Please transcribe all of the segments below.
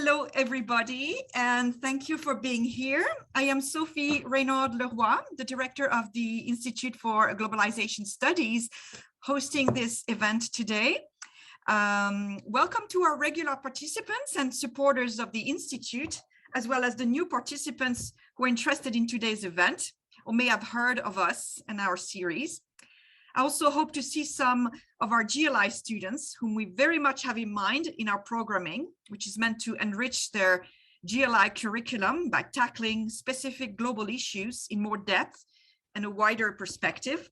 Hello, everybody, and thank you for being here. I am Sophie Reynaud-Leroy, the director of the Institute for Globalization Studies, hosting this event today. Welcome to our regular participants and supporters of the Institute, as well as the new participants who are interested in today's event or may have heard of us and our series. I also hope to see some of our GLI students whom we very much have in mind in our programming, which is meant to enrich their GLI curriculum by tackling specific global issues in more depth and a wider perspective.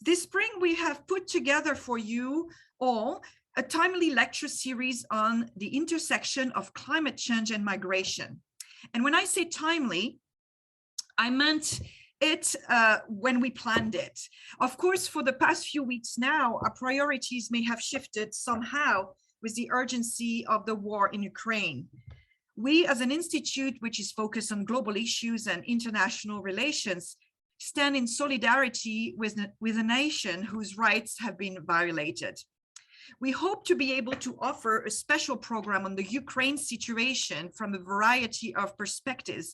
This spring, we have put together for you all a timely lecture series on the intersection of climate change and migration. And when I say timely, I meant it when we planned it. Of course, for the past few weeks now, our priorities may have shifted somehow with the urgency of the war in Ukraine. We, as an institute which is focused on global issues and international relations, stand in solidarity with a nation whose rights have been violated. We hope to be able to offer a special program on the Ukraine situation from a variety of perspectives,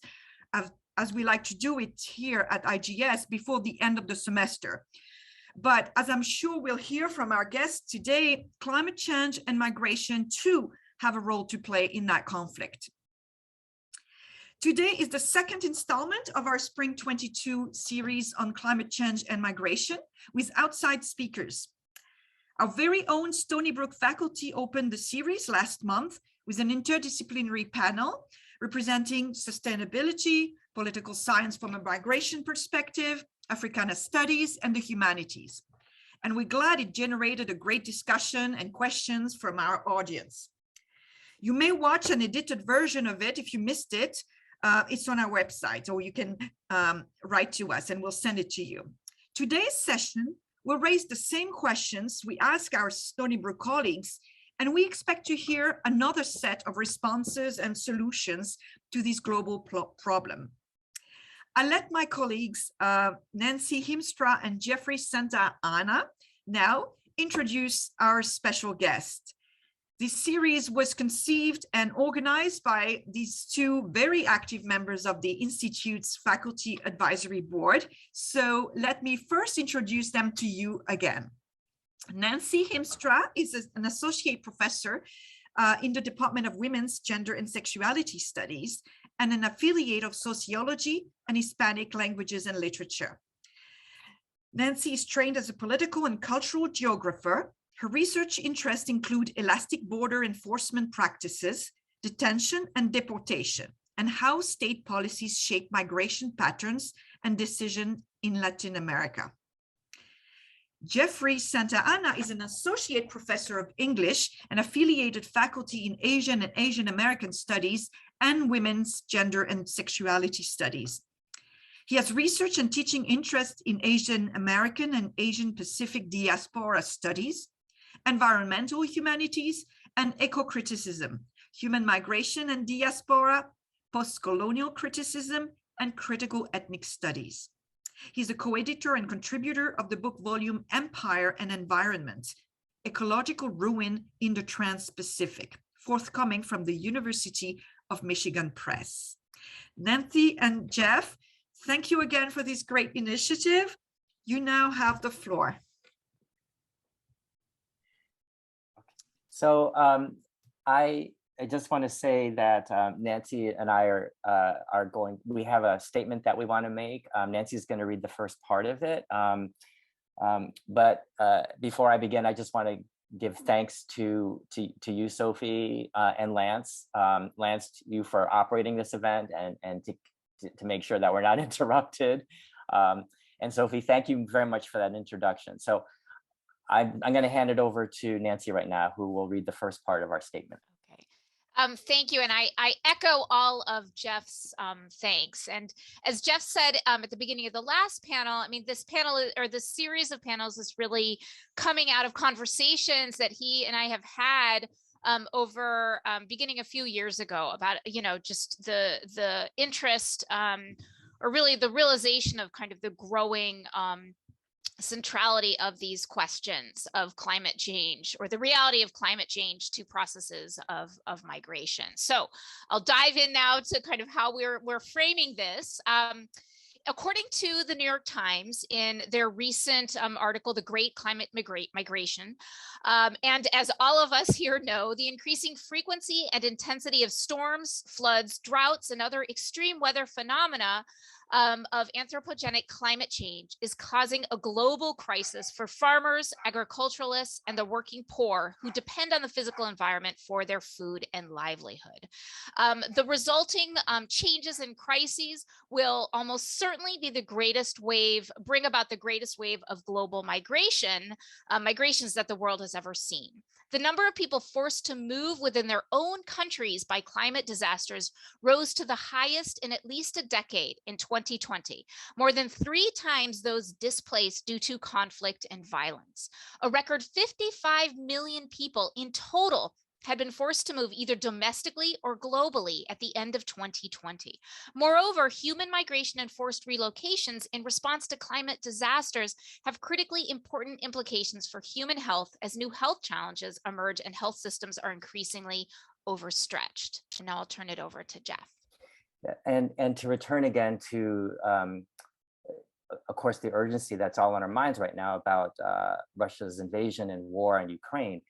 as we like to do it here at IGS before the end of the semester. But as I'm sure we'll hear from our guests today, climate change and migration too have a role to play in that conflict. Today is the second installment of our Spring 22 series on climate change and migration with outside speakers. Our very own Stony Brook faculty opened the series last month with an interdisciplinary panel representing sustainability, political science from a migration perspective, Africana studies, and the humanities. And we're glad it generated a great discussion and questions from our audience. You may watch an edited version of it if you missed it. It's on our website, or you can write to us and we'll send it to you. Today's session will raise the same questions we ask our Stony Brook colleagues, and we expect to hear another set of responses and solutions to this global problem. I'll let my colleagues, Nancy Himstra and Jeffrey Santa Ana, now introduce our special guest. This series was conceived and organized by these two very active members of the Institute's Faculty Advisory Board. So let me first introduce them to you again. Nancy Himstra is an associate professor in the Department of Women's, Gender and Sexuality Studies and an affiliate of Sociology and Hispanic Languages and Literature. Nancy is trained as a political and cultural geographer. Her research interests include elastic border enforcement practices, detention and deportation, and how state policies shape migration patterns and decisions in Latin America. Jeffrey Santa Ana is an associate professor of English and affiliated faculty in Asian and Asian American studies and women's gender and sexuality studies. He has research and teaching interests in Asian American and Asian Pacific diaspora studies, environmental humanities, and eco-criticism, human migration and diaspora, post-colonial criticism, and critical ethnic studies. He's a co-editor and contributor of the book volume Empire and Environment, Ecological Ruin in the Trans-Pacific, forthcoming from the University of Michigan Press. Nancy and Jeff, thank you again for this great initiative. You now have the floor. So I just want to say that Nancy and I we have a statement that we want to make. Nancy's going to read the first part of it. But before I begin, I just want to give thanks to you, Sophie, and Lance. Lance, you for operating this event and to make sure that we're not interrupted. And Sophie, thank you very much for that introduction. So I'm going to hand it over to Nancy right now, who will read the first part of our statement. Okay. Thank you. And I echo all of Jeff's thanks. And as Jeff said at the beginning of the last panel, I mean, this panel or this series of panels is really coming out of conversations that he and I have had over beginning a few years ago about, just the interest or really the realization of kind of the growing centrality of these questions of climate change, or the reality of climate change to processes of migration. So I'll dive in now to kind of how we're framing this. According to the New York Times in their recent article, The Great Climate Migration, and as all of us here know, the increasing frequency and intensity of storms, floods, droughts, and other extreme weather phenomena of anthropogenic climate change is causing a global crisis for farmers, agriculturalists, and the working poor who depend on the physical environment for their food and livelihood. The resulting changes and crises will almost certainly be the greatest wave, bring about the greatest wave of global migration, migrations that the world has ever seen. The number of people forced to move within their own countries by climate disasters rose to the highest in at least a decade in 2020, more than 3 times those displaced due to conflict and violence. A record 55 million people in total had been forced to move either domestically or globally at the end of 2020. Moreover, human migration and forced relocations in response to climate disasters have critically important implications for human health as new health challenges emerge and health systems are increasingly overstretched. And now I'll turn it over to Jeff. And to return again to, of course, the urgency that's all on our minds right now about Russia's invasion and war in Ukraine.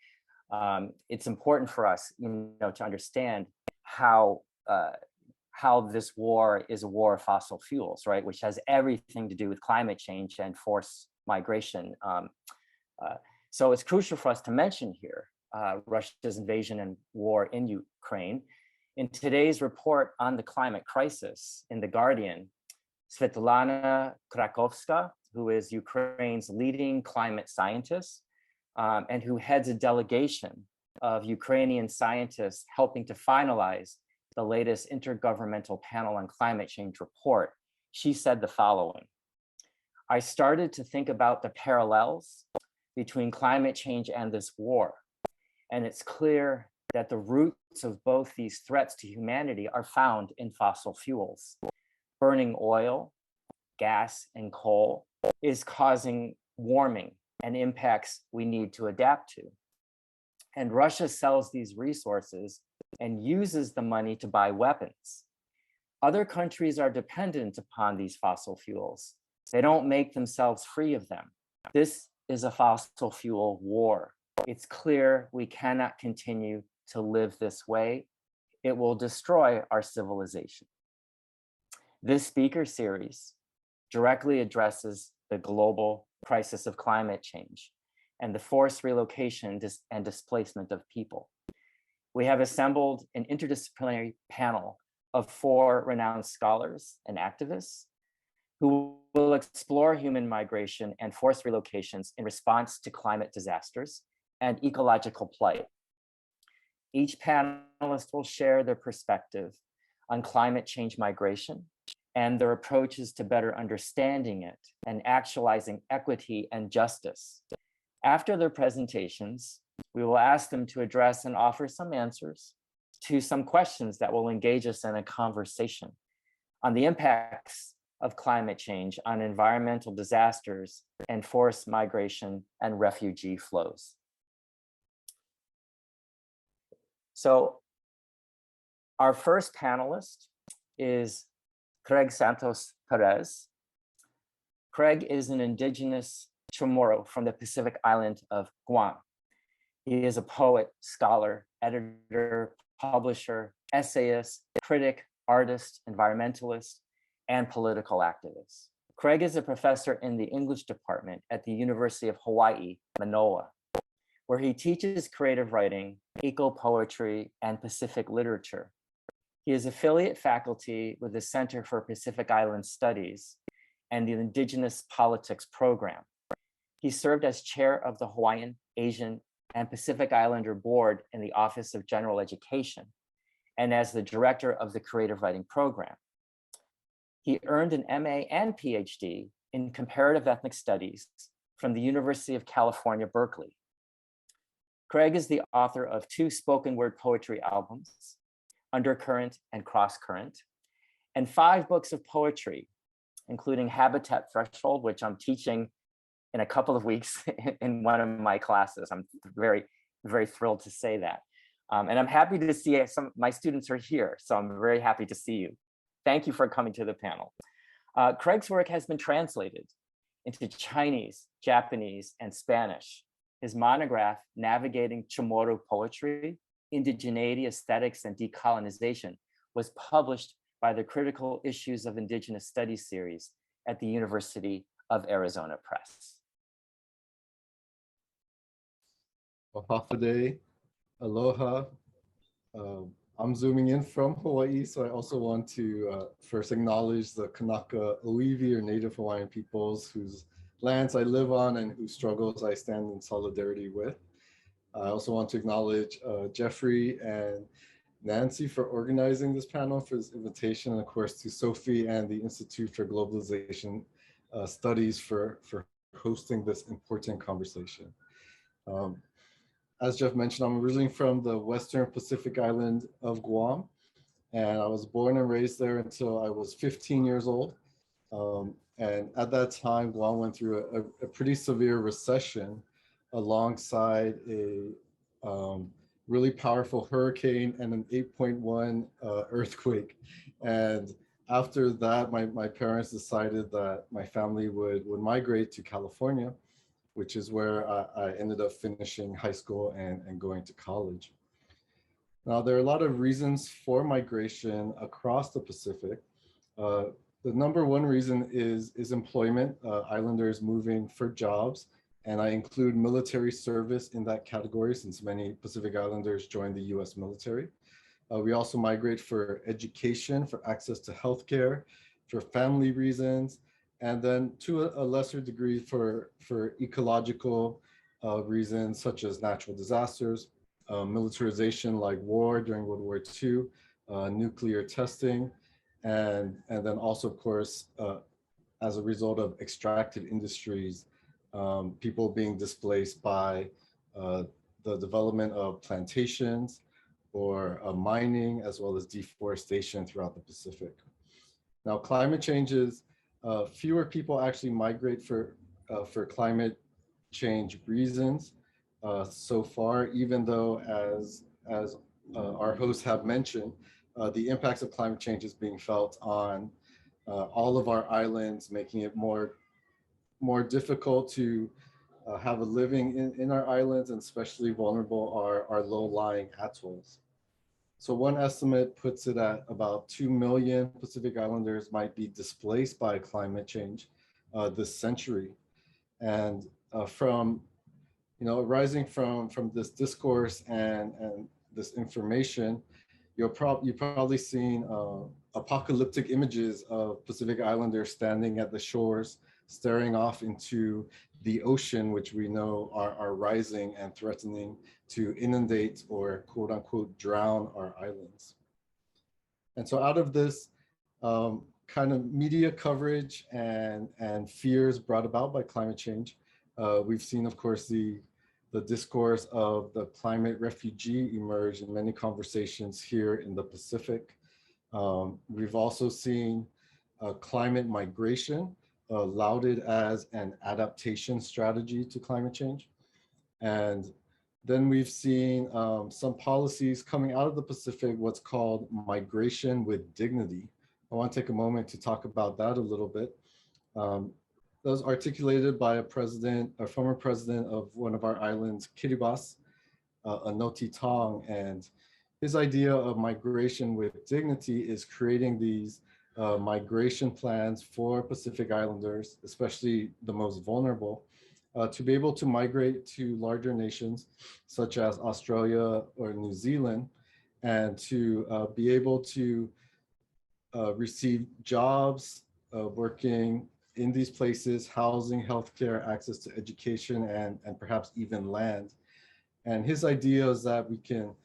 It's important for us, to understand how this war is a war of fossil fuels, right? Which has everything to do with climate change and forced migration. So it's crucial for us to mention here Russia's invasion and war in Ukraine. In today's report on the climate crisis in The Guardian, Svetlana Krakovska, who is Ukraine's leading climate scientist, and who heads a delegation of Ukrainian scientists helping to finalize the latest Intergovernmental Panel on Climate Change report. She said the following: "I started to think about the parallels between climate change and this war, and it's clear that the roots of both these threats to humanity are found in fossil fuels. Burning oil, gas, and coal is causing warming and impacts we need to adapt to. And Russia sells these resources and uses the money to buy weapons. Other countries are dependent upon these fossil fuels. They don't make themselves free of them. This is a fossil fuel war. It's clear we cannot continue to live this way. It will destroy our civilization." This speaker series directly addresses the global crisis of climate change and the forced relocation and displacement of people. We have assembled an interdisciplinary panel of 4 renowned scholars and activists who will explore human migration and forced relocations in response to climate disasters and ecological plight. Each panelist will share their perspective on climate change migration and their approaches to better understanding it and actualizing equity and justice. After their presentations, we will ask them to address and offer some answers to some questions that will engage us in a conversation on the impacts of climate change on environmental disasters and forced migration and refugee flows. So our first panelist is Craig Santos Perez. Craig is an indigenous Chamorro from the Pacific island of Guam. He is a poet, scholar, editor, publisher, essayist, critic, artist, environmentalist, and political activist. Craig is a professor in the English department at the University of Hawaii, Manoa, where he teaches creative writing, eco-poetry, and Pacific literature. He is affiliate faculty with the Center for Pacific Island Studies and the Indigenous Politics Program. He served as chair of the Hawaiian, Asian, and Pacific Islander Board in the Office of General Education and as the director of the Creative Writing Program. He earned an MA and PhD in Comparative Ethnic Studies from the University of California, Berkeley. Craig is the author of 2 spoken word poetry albums, Undercurrent and Crosscurrent, and 5 books of poetry, including Habitat Threshold, which I'm teaching in a couple of weeks in one of my classes. I'm very, very thrilled to say that. And I'm happy to see some of my students are here, so I'm very happy to see you. Thank you for coming to the panel. Craig's work has been translated into Chinese, Japanese, and Spanish. His monograph, Navigating Chamorro Poetry, Indigeneity, Aesthetics, and Decolonization, was published by the Critical Issues of Indigenous Studies series at the University of Arizona Press. Mahafade, aloha. I'm zooming in from Hawaii, so I also want to first acknowledge the Kanaka Oiwi, or Native Hawaiian peoples whose lands I live on and whose struggles I stand in solidarity with. I also want to acknowledge Jeffrey and Nancy for organizing this panel, for this invitation, and of course to Sophie and the Institute for Globalization Studies for hosting this important conversation. As Jeff mentioned, I'm originally from the Western Pacific island of Guam, and I was born and raised there until I was 15 years old. And at that time, Guam went through a pretty severe recession alongside a really powerful hurricane and an 8.1 earthquake. And after that, my parents decided that my family would migrate to California, which is where I ended up finishing high school and going to college. Now, there are a lot of reasons for migration across the Pacific. The number one reason is employment, islanders moving for jobs. And I include military service in that category, since many Pacific Islanders joined the US military. We also migrate for education, for access to healthcare, for family reasons, and then to a lesser degree for ecological reasons, such as natural disasters, militarization like war during World War II, nuclear testing, and then also, of course, as a result of extractive industries, people being displaced by the development of plantations or mining, as well as deforestation throughout the Pacific. Now, climate change is, fewer people actually migrate for climate change reasons so far, even though as our hosts have mentioned, the impacts of climate change is being felt on all of our islands, making it more difficult to have a living in our islands, and especially vulnerable are our low-lying atolls. So one estimate puts it at about 2 million Pacific Islanders might be displaced by climate change this century. And arising from this discourse and this information, you've probably seen apocalyptic images of Pacific Islanders standing at the shores, staring off into the ocean, which we know are rising and threatening to inundate or quote unquote drown our islands. And so out of this kind of media coverage and fears brought about by climate change, we've seen, of course, the discourse of the climate refugee emerge in many conversations here in the Pacific. We've also seen climate migration lauded as an adaptation strategy to climate change. And then we've seen some policies coming out of the Pacific, what's called migration with dignity. I want to take a moment to talk about that a little bit. That was articulated by a former president of one of our islands, Kiribati, Anoti Tong, and his idea of migration with dignity is creating these migration plans for Pacific Islanders, especially the most vulnerable, to be able to migrate to larger nations such as Australia or New Zealand, and to be able to receive jobs, working in these places, housing, healthcare, access to education, and perhaps even land. And his idea is that we can,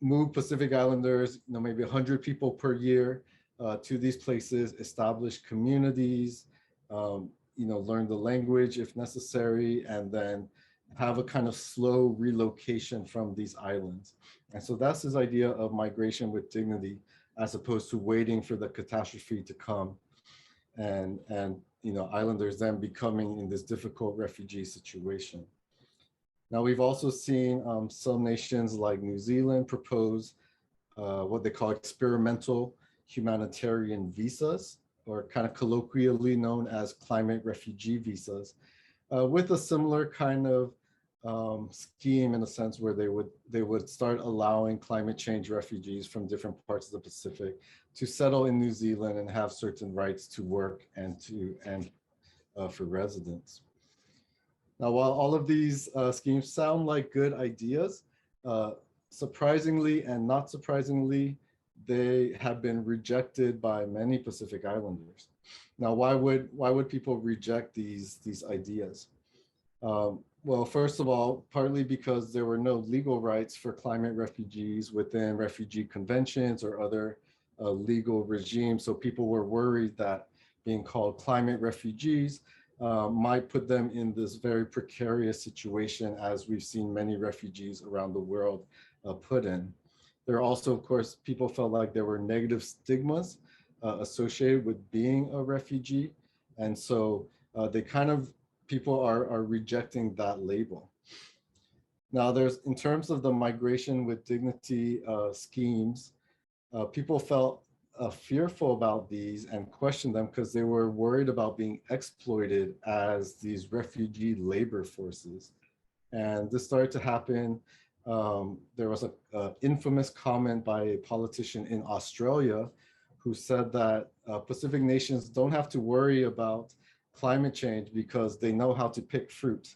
move Pacific Islanders, maybe 100 people per year to these places, establish communities, learn the language if necessary, and then have a kind of slow relocation from these islands. And so that's his idea of migration with dignity, as opposed to waiting for the catastrophe to come and islanders then becoming in this difficult refugee situation. Now, we've also seen some nations like New Zealand propose what they call experimental humanitarian visas, or kind of colloquially known as climate refugee visas, with a similar kind of scheme, in a sense, where they would start allowing climate change refugees from different parts of the Pacific to settle in New Zealand and have certain rights to work and for residence. Now, while all of these schemes sound like good ideas, surprisingly and not surprisingly, they have been rejected by many Pacific Islanders. Now, why would people reject these ideas? Well, first of all, partly because there were no legal rights for climate refugees within refugee conventions or other legal regimes. So people were worried that being called climate refugees might put them in this very precarious situation, as we've seen many refugees around the world put in. There are also, of course, people felt like there were negative stigmas associated with being a refugee. And so people are rejecting that label. Now, in terms of the migration with dignity schemes, people felt fearful about these and questioned them because they were worried about being exploited as these refugee labor forces. And this started to happen. There was an infamous comment by a politician in Australia who said that Pacific nations don't have to worry about climate change because they know how to pick fruit,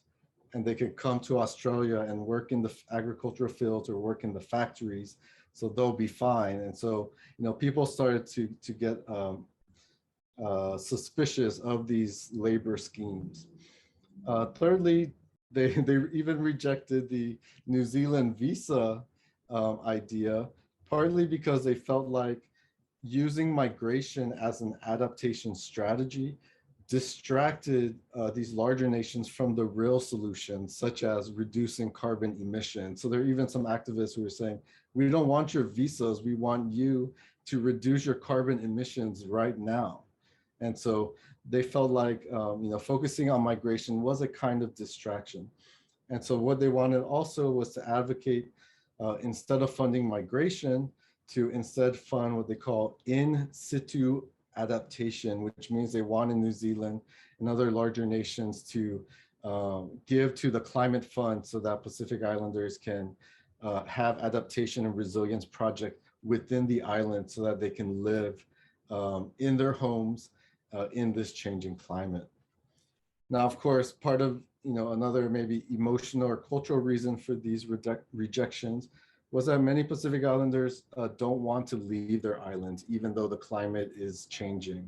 and they could come to Australia and work in the agricultural fields or work in the factories, so they'll be fine. And so, people started to get suspicious of these labor schemes. Thirdly, they even rejected the New Zealand visa idea, partly because they felt like using migration as an adaptation strategy distracted these larger nations from the real solutions, such as reducing carbon emissions. So there are even some activists who are saying, we don't want your visas, we want you to reduce your carbon emissions right now. And so they felt like focusing on migration was a kind of distraction. And so what they wanted also was to advocate, instead of funding migration, to instead fund what they call in situ adaptation, which means they wanted New Zealand and other larger nations to give to the climate fund so that Pacific Islanders can have adaptation and resilience project within the island so that they can live in their homes in this changing climate. Now, of course, part of another maybe emotional or cultural reason for these rejections was that many Pacific Islanders don't want to leave their islands, even though the climate is changing.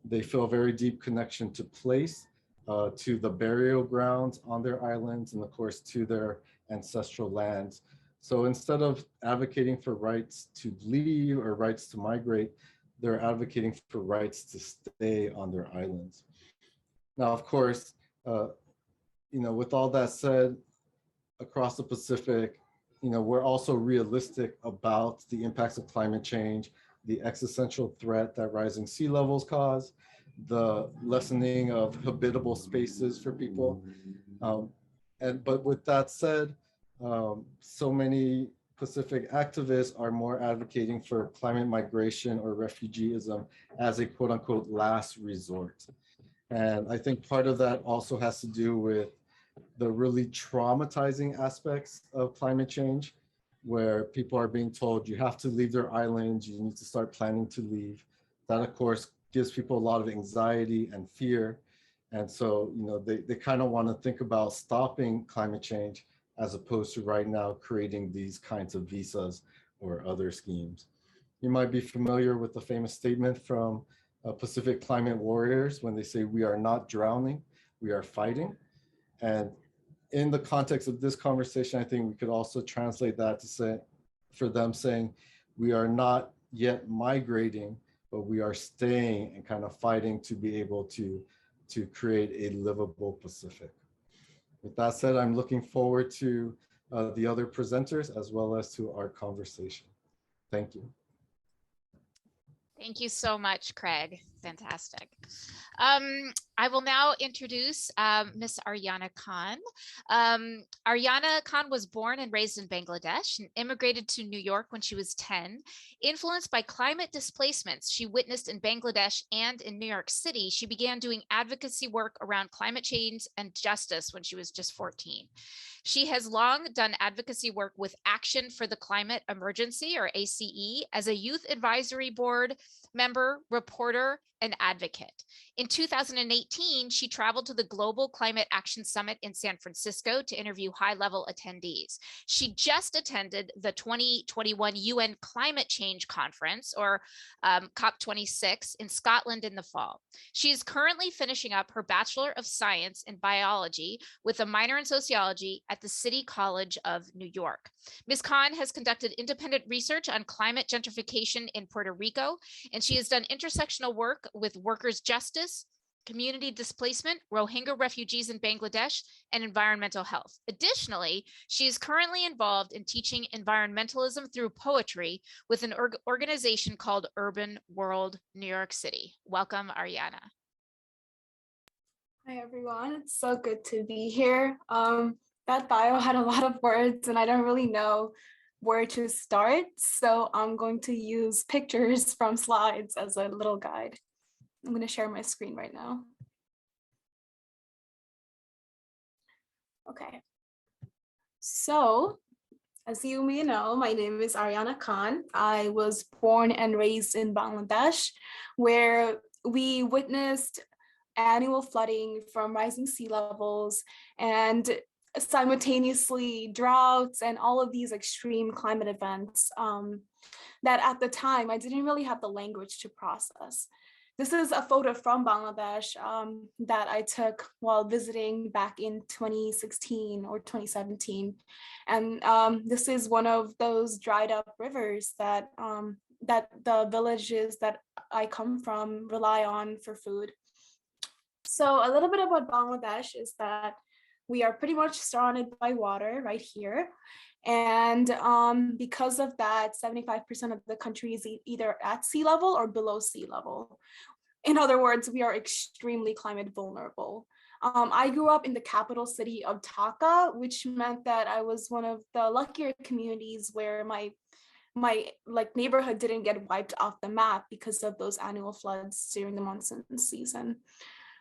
They feel a very deep connection to place, to the burial grounds on their islands, and of course, to their ancestral lands. So instead of advocating for rights to leave or rights to migrate, they're advocating for rights to stay on their islands. Now, of course, with all that said, across the Pacific, we're also realistic about the impacts of climate change, the existential threat that rising sea levels cause, the lessening of habitable spaces for people. But with that said, so many Pacific activists are more advocating for climate migration or refugeeism as a quote unquote last resort. And I think part of that also has to do with the really traumatizing aspects of climate change, where people are being told you have to leave their islands, you need to start planning to leave. That, of course, gives people a lot of anxiety and fear. And so, they kind of want to think about stopping climate change as opposed to right now creating these kinds of visas or other schemes. You might be familiar with the famous statement from Pacific climate warriors when they say, we are not drowning, we are fighting. And in the context of this conversation, I think we could also translate that to say, for them saying, we are not yet migrating, but we are staying and kind of fighting to be able to create a livable Pacific. With that said, I'm looking forward to the other presenters as well as to our conversation. Thank you. Thank you so much, Craig. Fantastic. I will now introduce Miss Aryaana Khan. Aryaana Khan was born and raised in Bangladesh and immigrated to New York when she was 10. Influenced by climate displacements she witnessed in Bangladesh and in New York City, she began doing advocacy work around climate change and justice when she was just 14. She has long done advocacy work with Action for the Climate Emergency, or ACE, as a youth advisory board member, reporter, and advocate. In 2018, she traveled to the Global Climate Action Summit in San Francisco to interview high-level attendees. She just attended the 2021 UN Climate Change Conference, or COP26, in Scotland in the fall. She is currently finishing up her Bachelor of Science in Biology with a minor in Sociology at the City College of New York. Ms. Khan has conducted independent research on climate gentrification in Puerto Rico, and she has done intersectional work with workers' justice, community displacement, Rohingya refugees in Bangladesh, and environmental health. Additionally, she is currently involved in teaching environmentalism through poetry with an organization called Urban World New York City. Welcome, Aryaana. Hi, everyone. It's so good to be here. That bio had a lot of words and I don't really know where to start. So I'm going to use pictures from slides as a little guide. I'm going to share my screen right now. Okay. So, as you may know, my name is Aryaana Khan. I was born and raised in Bangladesh, where we witnessed annual flooding from rising sea levels and simultaneously droughts and all of these extreme climate events that at the time I didn't really have the language to process. This is a photo from Bangladesh that I took while visiting back in 2016 or 2017. And this is one of those dried up rivers that, that the villages that I come from rely on for food. So a little bit about Bangladesh is that we are pretty much surrounded by water right here. And because of that, 75% of the country is either at sea level or below sea level. In other words, we are extremely climate vulnerable. I grew up in the capital city of Dhaka, which meant that I was one of the luckier communities where my neighborhood didn't get wiped off the map because of those annual floods during the monsoon season.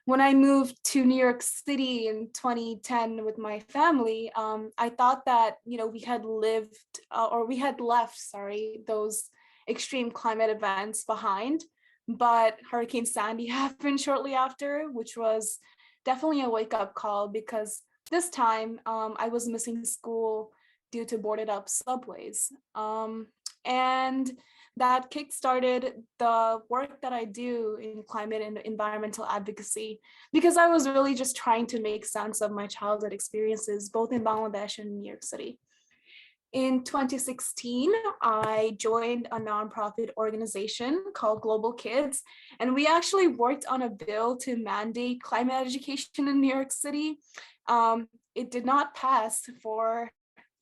When I moved to New York City in 2010 with my family, I thought that, you know, we had left those extreme climate events behind, but Hurricane Sandy happened shortly after, which was definitely a wake-up call because this time I was missing school due to boarded up subways. And that kickstarted the work that I do in climate and environmental advocacy, because I was really just trying to make sense of my childhood experiences, both in Bangladesh and New York City. In 2016, I joined a nonprofit organization called Global Kids, and we actually worked on a bill to mandate climate education in New York City. It did not pass for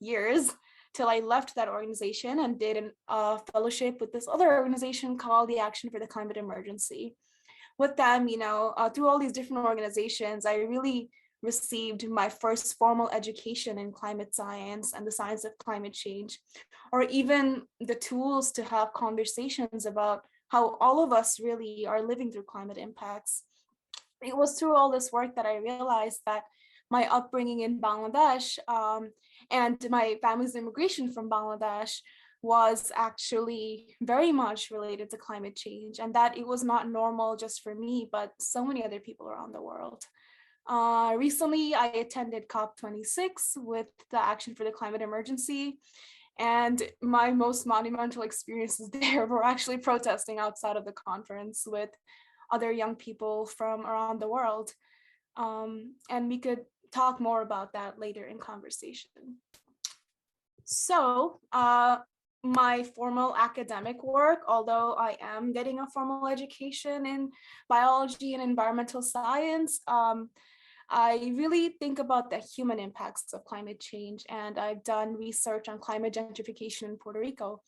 years, till I left that organization and did a fellowship with this other organization called the Action for the Climate Emergency. With them, you know, through all these different organizations, I really received my first formal education in climate science and the science of climate change, or even the tools to have conversations about how all of us really are living through climate impacts. It was through all this work that I realized that my upbringing in Bangladesh and my family's immigration from Bangladesh was actually very much related to climate change, and that it was not normal just for me, but so many other people around the world. Recently, I attended COP26 with the Action for the Climate Emergency, and my most monumental experiences there were actually protesting outside of the conference with other young people from around the world. And we could talk more about that later in conversation. So my formal academic work, although I am getting a formal education in biology and environmental science, I really think about the human impacts of climate change, and I've done research on climate gentrification in Puerto Rico.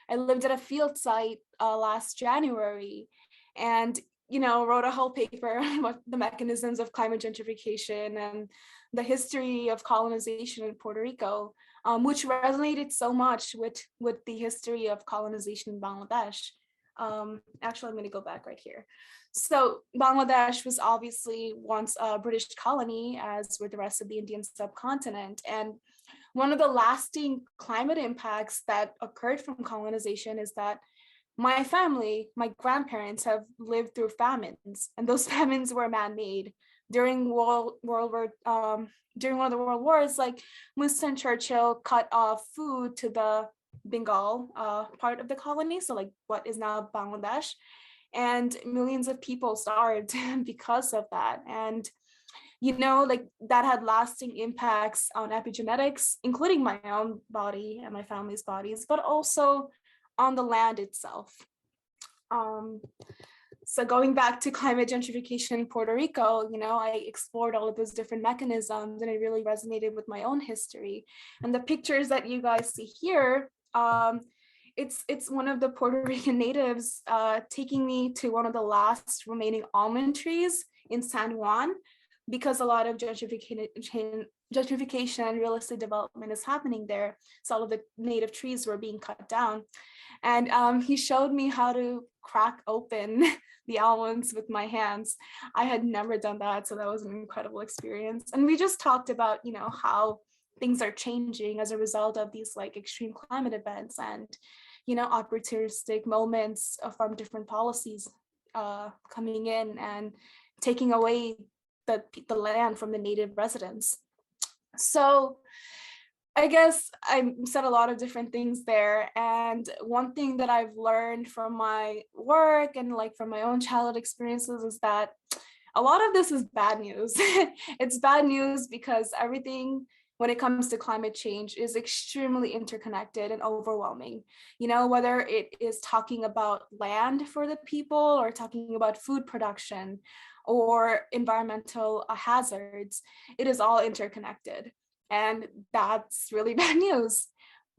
I lived at a field site last January, and wrote a whole paper about the mechanisms of climate gentrification and the history of colonization in Puerto Rico, which resonated so much with the history of colonization in Bangladesh. Actually, I'm going to go back right here. So Bangladesh was obviously once a British colony, as were the rest of the Indian subcontinent. And one of the lasting climate impacts that occurred from colonization is that my family, my grandparents have lived through famines, and those famines were man-made. During one of the world wars, like Winston Churchill cut off food to the Bengal part of the colony, so like what is now Bangladesh, and millions of people starved because of that. And like that had lasting impacts on epigenetics, including my own body and my family's bodies, but also on the land itself. So going back to climate gentrification in Puerto Rico, I explored all of those different mechanisms, and it really resonated with my own history. And the pictures that you guys see here, it's one of the Puerto Rican natives taking me to one of the last remaining almond trees in San Juan, because a lot of gentrification and real estate development is happening there. So all of the native trees were being cut down. And he showed me how to crack open the almonds with my hands. I had never done that, so that was an incredible experience. And we just talked about, how things are changing as a result of these like extreme climate events and, opportunistic moments from different policies coming in and taking away the land from the native residents. So I guess I said a lot of different things there. And one thing that I've learned from my work and like from my own childhood experiences is that a lot of this is bad news. It's bad news because everything when it comes to climate change is extremely interconnected and overwhelming. Whether it is talking about land for the people or talking about food production or environmental hazards, it is all interconnected. And that's really bad news.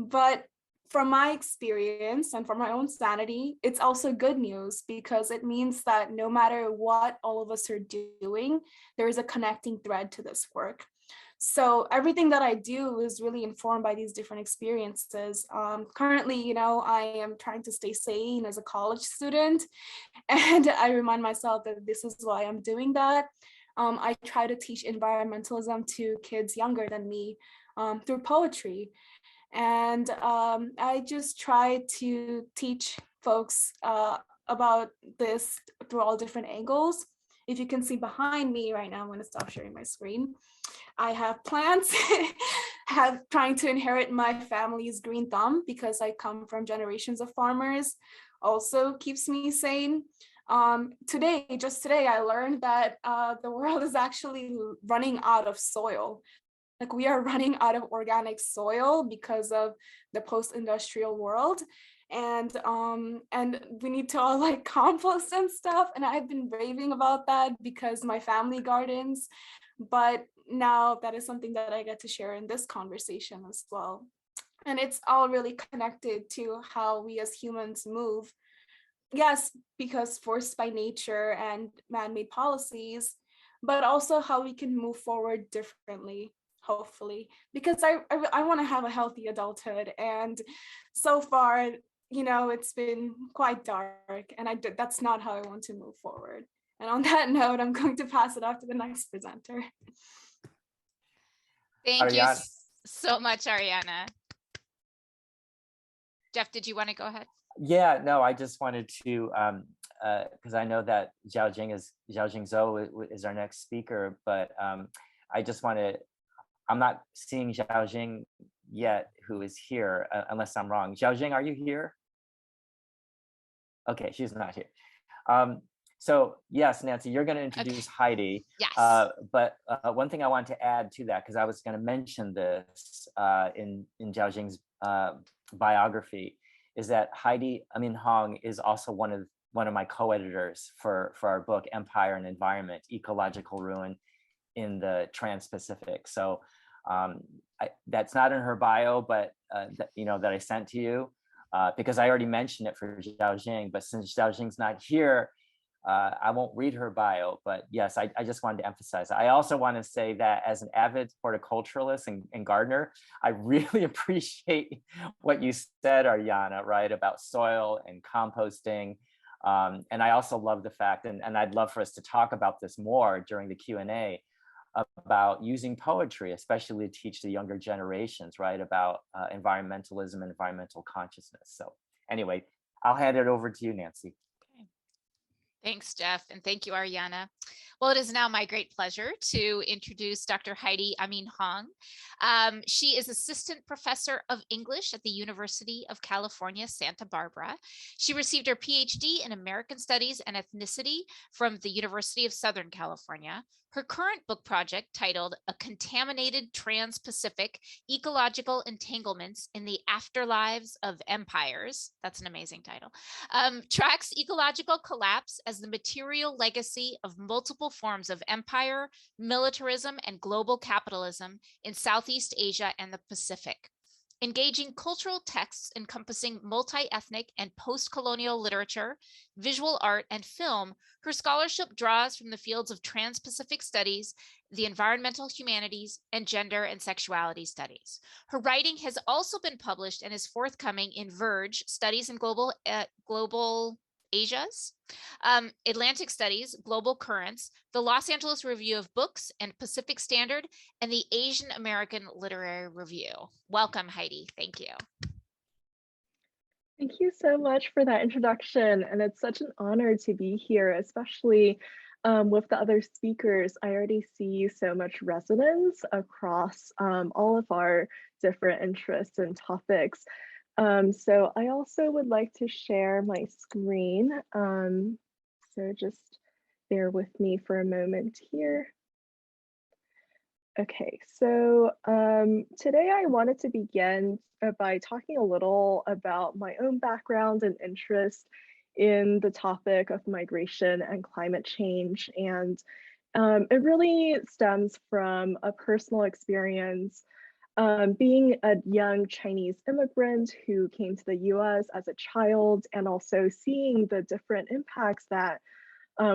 But from my experience and from my own sanity, it's also good news because it means that no matter what all of us are doing, there is a connecting thread to this work. So everything that I do is really informed by these different experiences. Currently, I am trying to stay sane as a college student, and I remind myself that this is why I'm doing that. I try to teach environmentalism to kids younger than me through poetry. And I just try to teach folks about this through all different angles. If you can see behind me right now, I'm going to stop sharing my screen. I have plants, trying to inherit my family's green thumb because I come from generations of farmers, also keeps me sane. Just today, I learned that the world is actually running out of soil. Like we are running out of organic soil because of the post-industrial world. And we need to all like compost and stuff. And I've been raving about that because my family gardens, but now that is something that I get to share in this conversation as well. And it's all really connected to how we as humans move. Yes, because forced by nature and man-made policies, but also how we can move forward differently, hopefully, because I want to have a healthy adulthood. And so far, it's been quite dark, and that's not how I want to move forward. And on that note, I'm going to pass it off to the next presenter. Thank you so much, Aryaana. Jeff, did you want to go ahead? Yeah, no, I just wanted to, because I know that Xiaojing Zhou is our next speaker, but I just want to, I'm not seeing Xiaojing yet, who is here, unless I'm wrong. Xiaojing, are you here? Okay, she's not here. So yes, Nancy, you're going to introduce Heidi. Yes. But one thing I want to add to that, because I was going to mention this in Xiaojing's biography, is that Heidi Amin-Hong is also one of my co-editors for our book Empire and Environment: Ecological Ruin in the Trans-Pacific. So that's not in her bio, but that I sent to you because I already mentioned it for Xiaojing. But since Xiaojing's not here, I won't read her bio, but yes, I just wanted to emphasize. I also want to say that as an avid horticulturalist and gardener, I really appreciate what you said, Aryaana, right, about soil and composting. And I also love the fact, and I'd love for us to talk about this more during the Q&A, about using poetry, especially to teach the younger generations, right, about environmentalism and environmental consciousness. So anyway, I'll hand it over to you, Nancy. Thanks, Jeff, and thank you, Aryaana. Well, it is now my great pleasure to introduce Dr. Heidi Amin-Hong. She is Assistant Professor of English at the University of California, Santa Barbara. She received her PhD in American Studies and Ethnicity from the University of Southern California. Her current book project, titled A Contaminated Trans-Pacific Ecological Entanglements in the Afterlives of Empires, that's an amazing title, tracks ecological collapse as the material legacy of multiple forms of empire, militarism, and global capitalism in Southeast Asia and the Pacific. Engaging cultural texts encompassing multi-ethnic and post-colonial literature, visual art, and film, her scholarship draws from the fields of trans-Pacific studies, the environmental humanities, and gender and sexuality studies. Her writing has also been published and is forthcoming in Verge, Studies in Global Asias, Atlantic Studies, Global Currents, the Los Angeles Review of Books and Pacific Standard, and the Asian American Literary Review. Welcome, Heidi. Thank you. Thank you so much for that introduction. And it's such an honor to be here, especially with the other speakers. I already see so much resonance across all of our different interests and topics. So I also would like to share my screen. So just bear with me for a moment here. Okay, so today I wanted to begin by talking a little about my own background and interest in the topic of migration and climate change. And it really stems from a personal experience being a young Chinese immigrant who came to the US as a child, and also seeing the different impacts that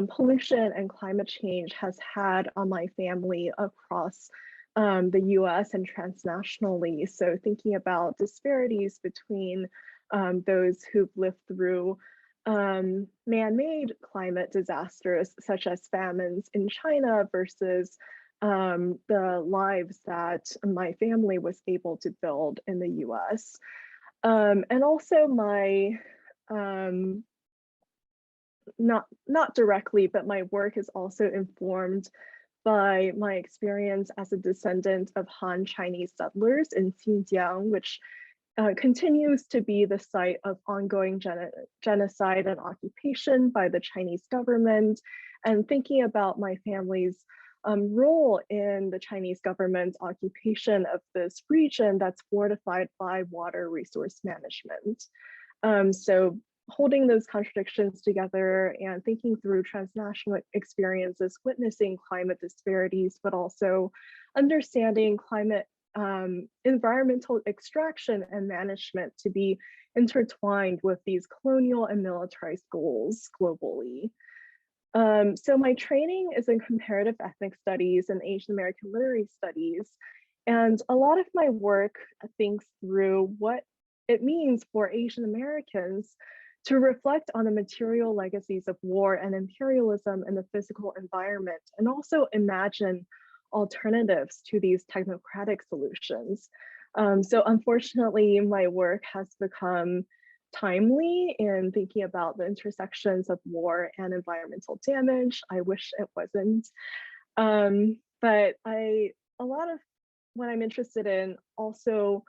pollution and climate change has had on my family across the US and transnationally. So thinking about disparities between those who've lived through man-made climate disasters, such as famines in China, versus the lives that my family was able to build in the US. And also my, not directly, but my work is also informed by my experience as a descendant of Han Chinese settlers in Xinjiang, which continues to be the site of ongoing genocide and occupation by the Chinese government, and thinking about my family's role in the Chinese government's occupation of this region that's fortified by water resource management. So holding those contradictions together and thinking through transnational experiences, witnessing climate disparities, but also understanding climate environmental extraction and management to be intertwined with these colonial and militarized goals globally. So my training is in comparative ethnic studies and Asian American literary studies. And a lot of my work thinks through what it means for Asian Americans to reflect on the material legacies of war and imperialism in the physical environment, and also imagine alternatives to these technocratic solutions. So unfortunately, my work has become timely in thinking about the intersections of war and environmental damage. I wish it wasn't. But a lot of what I'm interested in also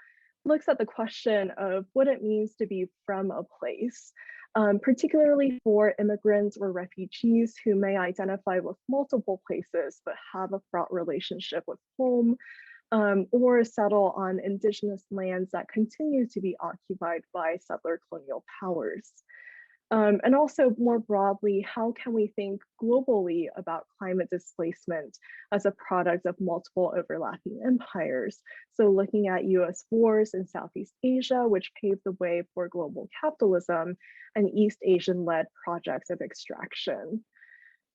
looks at the question of what it means to be from a place, particularly for immigrants or refugees who may identify with multiple places but have a fraught relationship with home, or settle on indigenous lands that continue to be occupied by settler colonial powers. And also more broadly, how can we think globally about climate displacement as a product of multiple overlapping empires? So looking at US wars in Southeast Asia, which paved the way for global capitalism, and East Asian-led projects of extraction.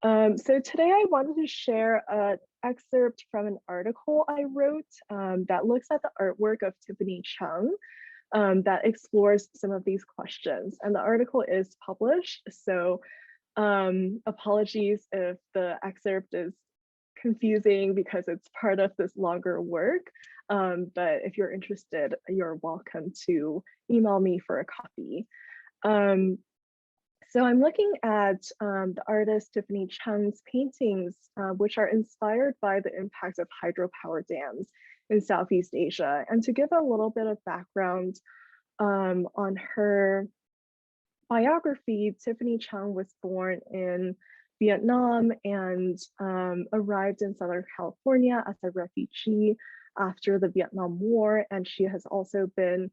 So today I wanted to share an excerpt from an article I wrote that looks at the artwork of Tiffany Chung that explores some of these questions. And the article is published, so apologies if the excerpt is confusing because it's part of this longer work. But if you're interested, you're welcome to email me for a copy. So I'm looking at the artist Tiffany Chung's paintings, which are inspired by the impact of hydropower dams in Southeast Asia. And to give a little bit of background on her biography, Tiffany Chung was born in Vietnam and arrived in Southern California as a refugee after the Vietnam War. And she has also been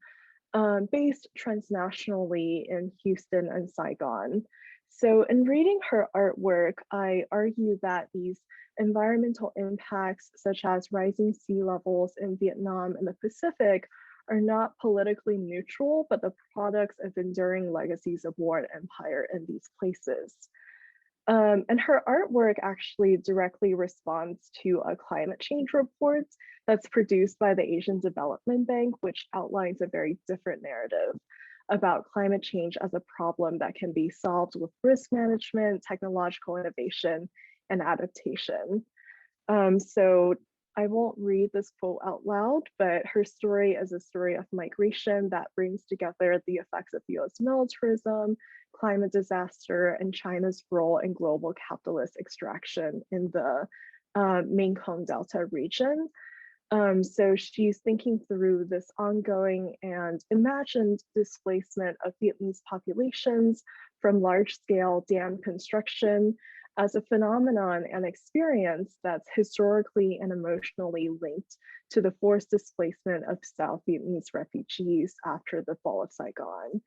based transnationally in Houston and Saigon. So in reading her artwork, I argue that these environmental impacts, such as rising sea levels in Vietnam and the Pacific, are not politically neutral, but the products of enduring legacies of war and empire in these places. And her artwork actually directly responds to a climate change report that's produced by the Asian Development Bank, which outlines a very different narrative about climate change as a problem that can be solved with risk management, technological innovation, and adaptation. So I won't read this quote out loud, but her story is a story of migration that brings together the effects of US militarism, climate disaster, and China's role in global capitalist extraction in the Mekong Delta region. So she's thinking through this ongoing and imagined displacement of Vietnamese populations from large-scale dam construction as a phenomenon and experience that's historically and emotionally linked to the forced displacement of South Vietnamese refugees after the fall of Saigon.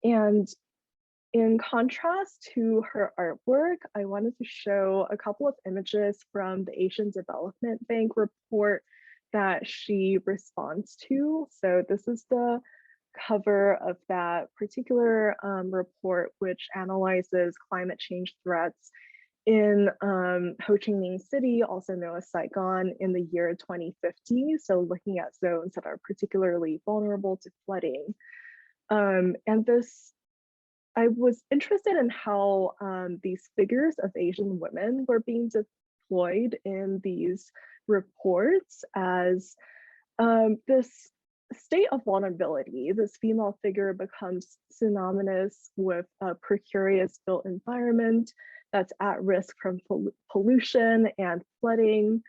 And in contrast to her artwork, I wanted to show a couple of images from the Asian Development Bank report that she responds to. So this is the cover of that particular report, which analyzes climate change threats in Ho Chi Minh City, also known as Saigon, in the year 2050. So looking at zones that are particularly vulnerable to flooding. And this, I was interested in how these figures of Asian women were being deployed in these reports as this state of vulnerability. This female figure becomes synonymous with a precarious built environment that's at risk from pollution and flooding.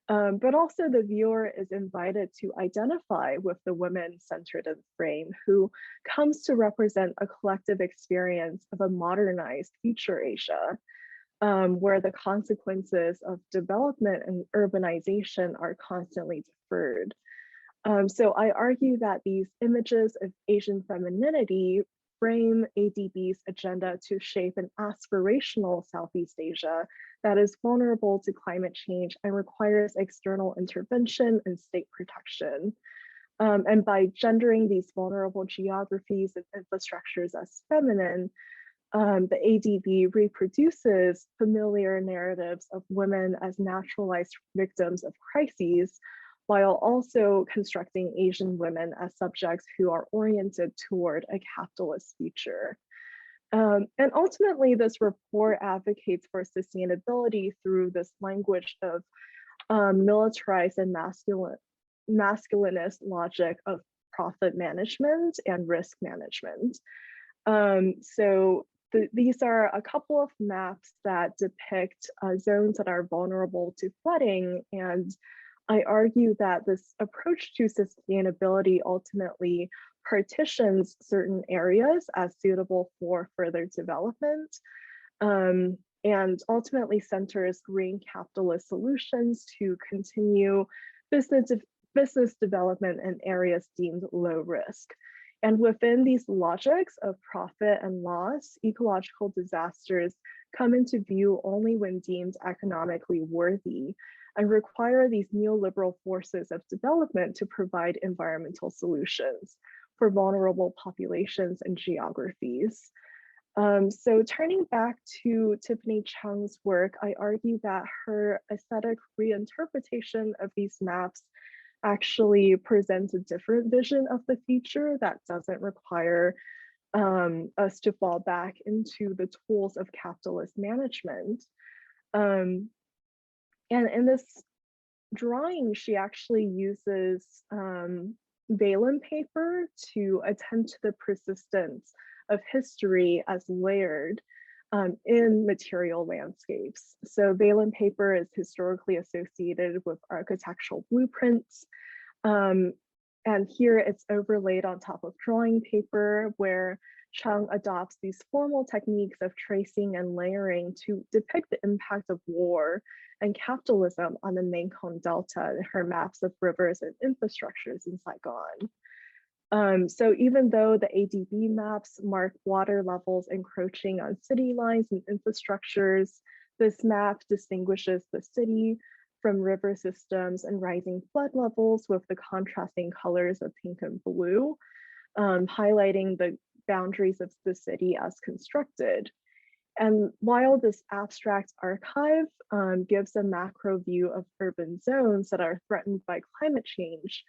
But also the viewer is invited to identify with the women centered in the frame, who comes to represent a collective experience of a modernized future Asia, where the consequences of development and urbanization are constantly deferred. So I argue that these images of Asian femininity frame ADB's agenda to shape an aspirational Southeast Asia that is vulnerable to climate change and requires external intervention and state protection. And by gendering these vulnerable geographies and infrastructures as feminine, the ADB reproduces familiar narratives of women as naturalized victims of crises, while also constructing Asian women as subjects who are oriented toward a capitalist future. And ultimately, this report advocates for sustainability through this language of militarized and masculinist logic of profit management and risk management. These are a couple of maps that depict zones that are vulnerable to flooding, and I argue that this approach to sustainability ultimately partitions certain areas as suitable for further development, and ultimately centers green capitalist solutions to continue business development in areas deemed low risk. And within these logics of profit and loss, ecological disasters come into view only when deemed economically worthy, and require these neoliberal forces of development to provide environmental solutions for vulnerable populations and geographies. So turning back to Tiffany Chang's work, I argue that her aesthetic reinterpretation of these maps actually presents a different vision of the future that doesn't require us to fall back into the tools of capitalist management. And in this drawing, she actually uses vellum paper to attend to the persistence of history as layered in material landscapes. So vellum paper is historically associated with architectural blueprints. And here it's overlaid on top of drawing paper, where Chang adopts these formal techniques of tracing and layering to depict the impact of war and capitalism on the Mekong Delta in her maps of rivers and infrastructures in Saigon. So even though the ADB maps mark water levels encroaching on city lines and infrastructures, this map distinguishes the city from river systems and rising flood levels with the contrasting colors of pink and blue, highlighting the boundaries of the city as constructed. And while this abstract archive gives a macro view of urban zones that are threatened by climate change,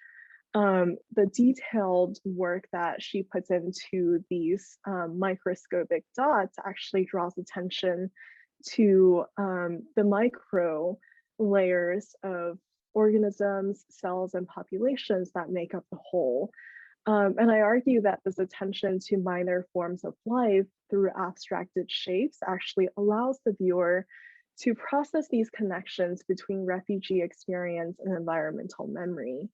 the detailed work that she puts into these microscopic dots actually draws attention to the micro layers of organisms, cells, and populations that make up the whole. And I argue that this attention to minor forms of life through abstracted shapes actually allows the viewer to process these connections between refugee experience and environmental memory.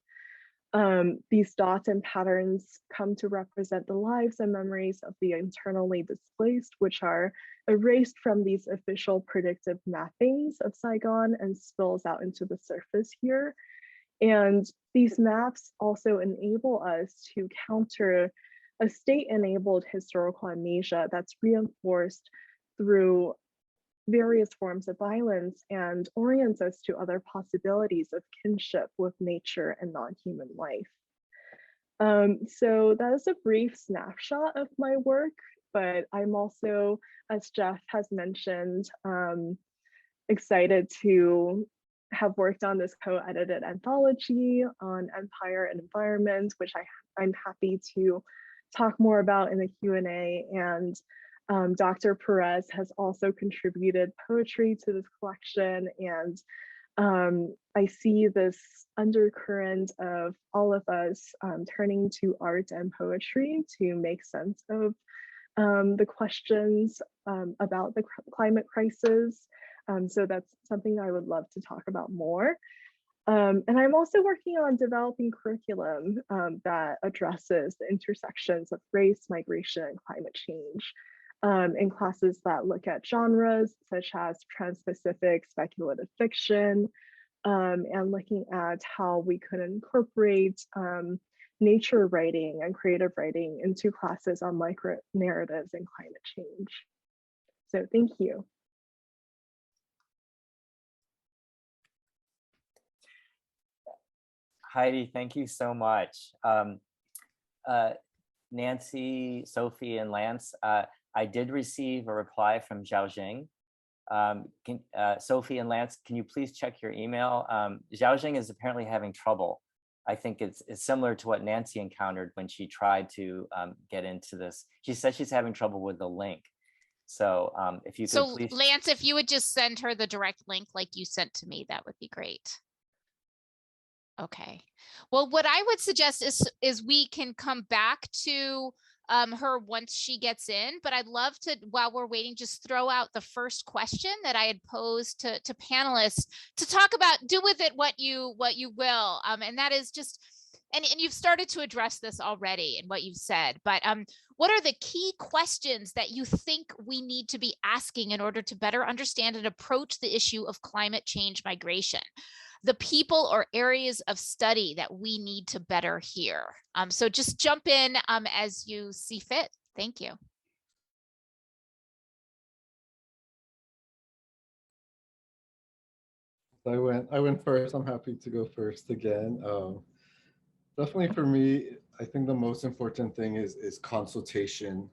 These dots and patterns come to represent the lives and memories of the internally displaced, which are erased from these official predictive mappings of Saigon and spills out into the surface here. And these maps also enable us to counter a state-enabled historical amnesia that's reinforced through various forms of violence and orients us to other possibilities of kinship with nature and non-human life. So that is a brief snapshot of my work, but I'm also, as Jeff has mentioned, excited to have worked on this co-edited anthology on empire and environment, which I'm happy to talk more about in the Q&A. And Dr. Perez has also contributed poetry to this collection, and I see this undercurrent of all of us turning to art and poetry to make sense of the questions about the climate crisis. So that's something I would love to talk about more. And I'm also working on developing curriculum that addresses the intersections of race, migration, and climate change in classes that look at genres such as trans-Pacific speculative fiction, and looking at how we could incorporate nature writing and creative writing into classes on micro narratives and climate change. So thank you. Heidi, thank you so much. Nancy, Sophie, and Lance, I did receive a reply from Xiaojing. Sophie and Lance, can you please check your email? Xiaojing is apparently having trouble. I think it's similar to what Nancy encountered when she tried to get into this. She says she's having trouble with the link. So if you could please. Lance, if you would just send her the direct link like you sent to me, that would be great. Okay. Well, what I would suggest is we can come back to her once she gets in, but I'd love to, while we're waiting, just throw out the first question that I had posed to panelists to talk about, do with it what you will. And that is just, and you've started to address this already in what you've said, but what are the key questions that you think we need to be asking in order to better understand and approach the issue of climate change migration? The people or areas of study that we need to better hear. So just jump in as you see fit. Thank you. I went first. I'm happy to go first again. Definitely for me, I think the most important thing is consultation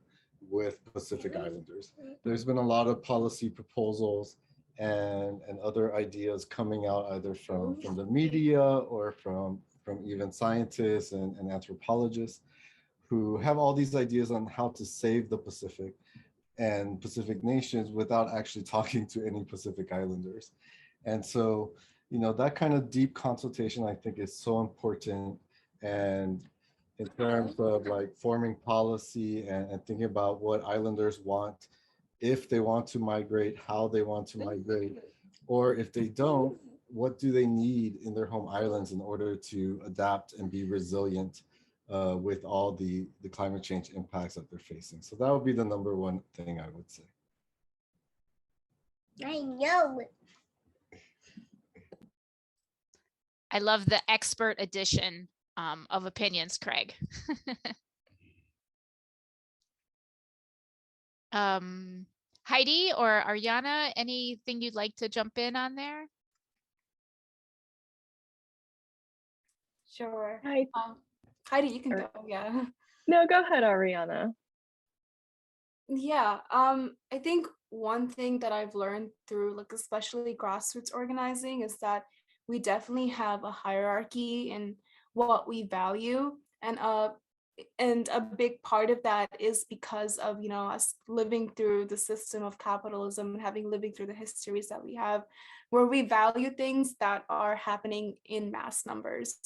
with Pacific Islanders. There's been a lot of policy proposals and other ideas coming out either from the media or from even scientists and anthropologists who have all these ideas on how to save the Pacific and Pacific nations without actually talking to any Pacific Islanders. And so, you know, that kind of deep consultation, I think, is so important. And in terms of like forming policy and thinking about what islanders want, if they want to migrate, how they want to migrate, or if they don't, what do they need in their home islands in order to adapt and be resilient with all the climate change impacts that they're facing. So that would be the number one thing I would say. I know. I love the expert edition of opinions, Craig. Heidi or Aryaana, anything you'd like to jump in on there? Sure. Hi. Heidi, you can go. Yeah. No, go ahead, Aryaana. Yeah. I think one thing that I've learned through like especially grassroots organizing is that we definitely have a hierarchy in what we value, and a big part of that is because of, you know, us living through the system of capitalism and having living through the histories that we have, where we value things that are happening in mass numbers.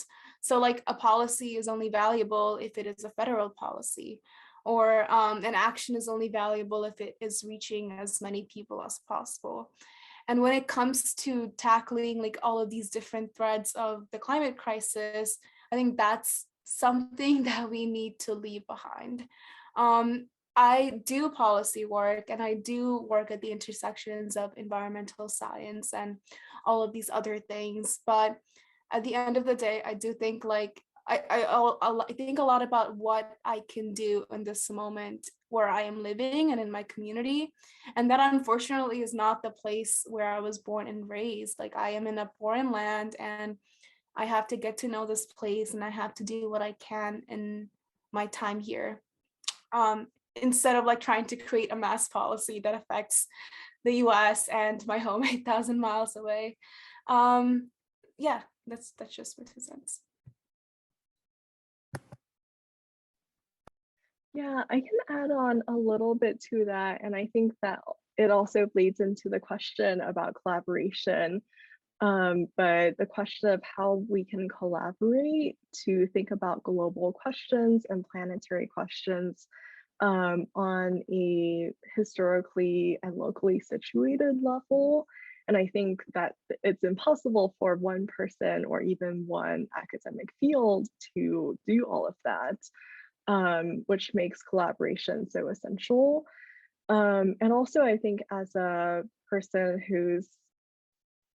So like a policy is only valuable if it is a federal policy, or an action is only valuable if it is reaching as many people as possible. And when it comes to tackling like all of these different threads of the climate crisis, I think that's something that we need to leave behind. I do policy work and I do work at the intersections of environmental science and all of these other things. But at the end of the day, I do think like I think a lot about what I can do in this moment where I am living and in my community. And that unfortunately is not the place where I was born and raised. Like I am in a foreign land and I have to get to know this place and I have to do what I can in my time here. Instead of like trying to create a mass policy that affects the US and my home 8,000 miles away. Yeah, that's just my 2 cents. Yeah, I can add on a little bit to that. And I think that it also bleeds into the question about collaboration. But the question of how we can collaborate to think about global questions and planetary questions on a historically and locally situated level. And I think that it's impossible for one person or even one academic field to do all of that. Which makes collaboration so essential. And also, I think as a person who's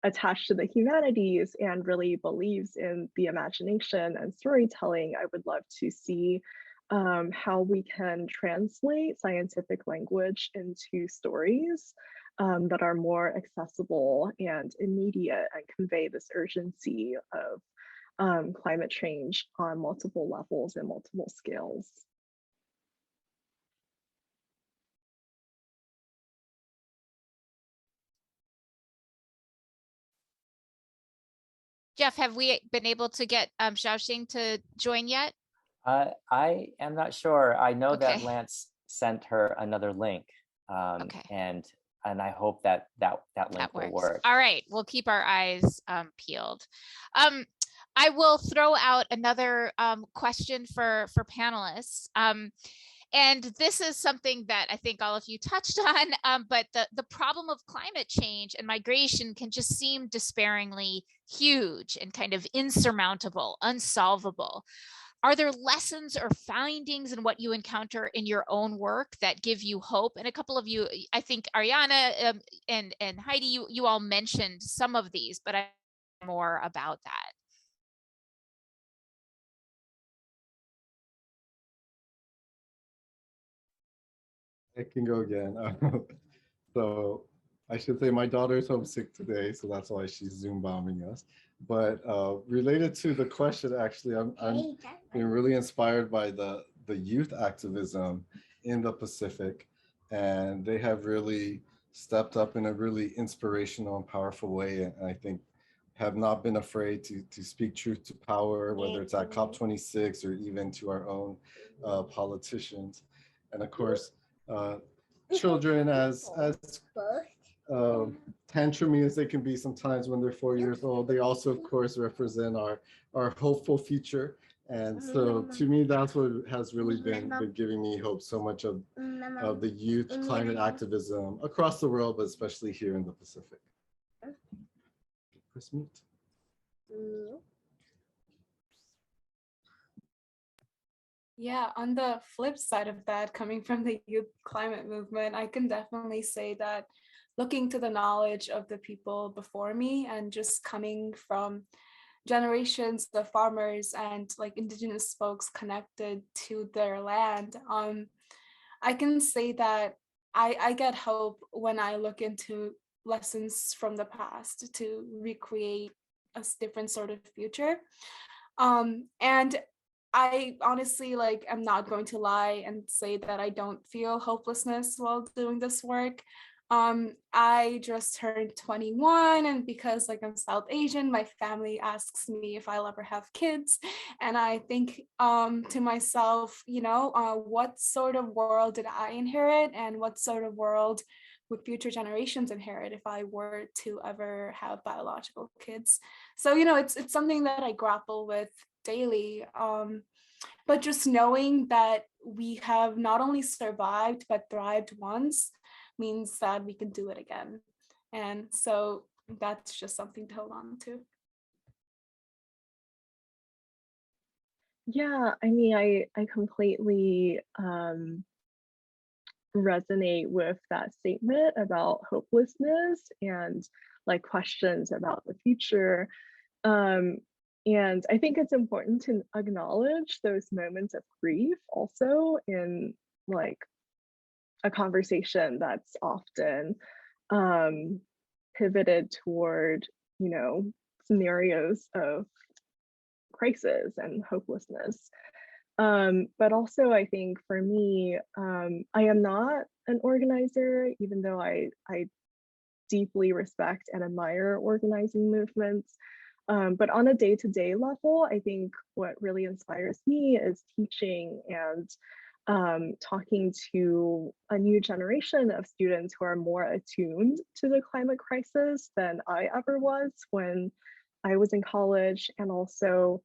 attached to the humanities and really believes in the imagination and storytelling, I would love to see how we can translate scientific language into stories that are more accessible and immediate and convey this urgency of climate change on multiple levels and multiple scales. Jeff, have we been able to get Xiaojing to join yet? I am not sure. I know that Okay. Lance sent her another link, Okay. and I hope that link will work. All right, we'll keep our eyes peeled. I will throw out another question for panelists. And this is something that I think all of you touched on, but the problem of climate change and migration can just seem despairingly huge and kind of insurmountable, unsolvable. Are there lessons or findings in what you encounter in your own work that give you hope? And a couple of you, I think Aryaana and Heidi, you all mentioned some of these, but I know more about that. I can go again. So I should say my daughter's homesick today, so that's why she's Zoom bombing us. But related to the question, actually, I'm been really inspired by the youth activism in the Pacific, and they have really stepped up in a really inspirational and powerful way. And I think have not been afraid to speak truth to power, whether it's at COP26 or even to our own politicians. And of course, children as tantrumy as they can be sometimes when they're 4 years old, they also of course represent our hopeful future. And so to me, that's what has really been giving me hope, so much of the youth climate activism across the world, but especially here in the Pacific. Press mute. Yeah, on the flip side of that, coming from the youth climate movement, I can definitely say that looking to the knowledge of the people before me and just coming from generations of farmers and like indigenous folks connected to their land, I can say that I get hope when I look into lessons from the past to recreate a different sort of future. And I honestly like am not going to lie and say that I don't feel hopelessness while doing this work. I just turned 21, and because like I'm South Asian, my family asks me if I'll ever have kids. And I think to myself, what sort of world did I inherit, and what sort of world would future generations inherit if I were to ever have biological kids? So, it's something that I grapple with daily. But just knowing that we have not only survived but thrived once means that we can do it again. And so that's just something to hold on to. Yeah, I mean, I completely resonate with that statement about hopelessness and like questions about the future. And I think it's important to acknowledge those moments of grief also in like a conversation that's often pivoted toward, scenarios of crisis and hopelessness. But also I think for me, I am not an organizer, even though I deeply respect and admire organizing movements. But on a day-to-day level, I think what really inspires me is teaching and talking to a new generation of students who are more attuned to the climate crisis than I ever was when I was in college, and also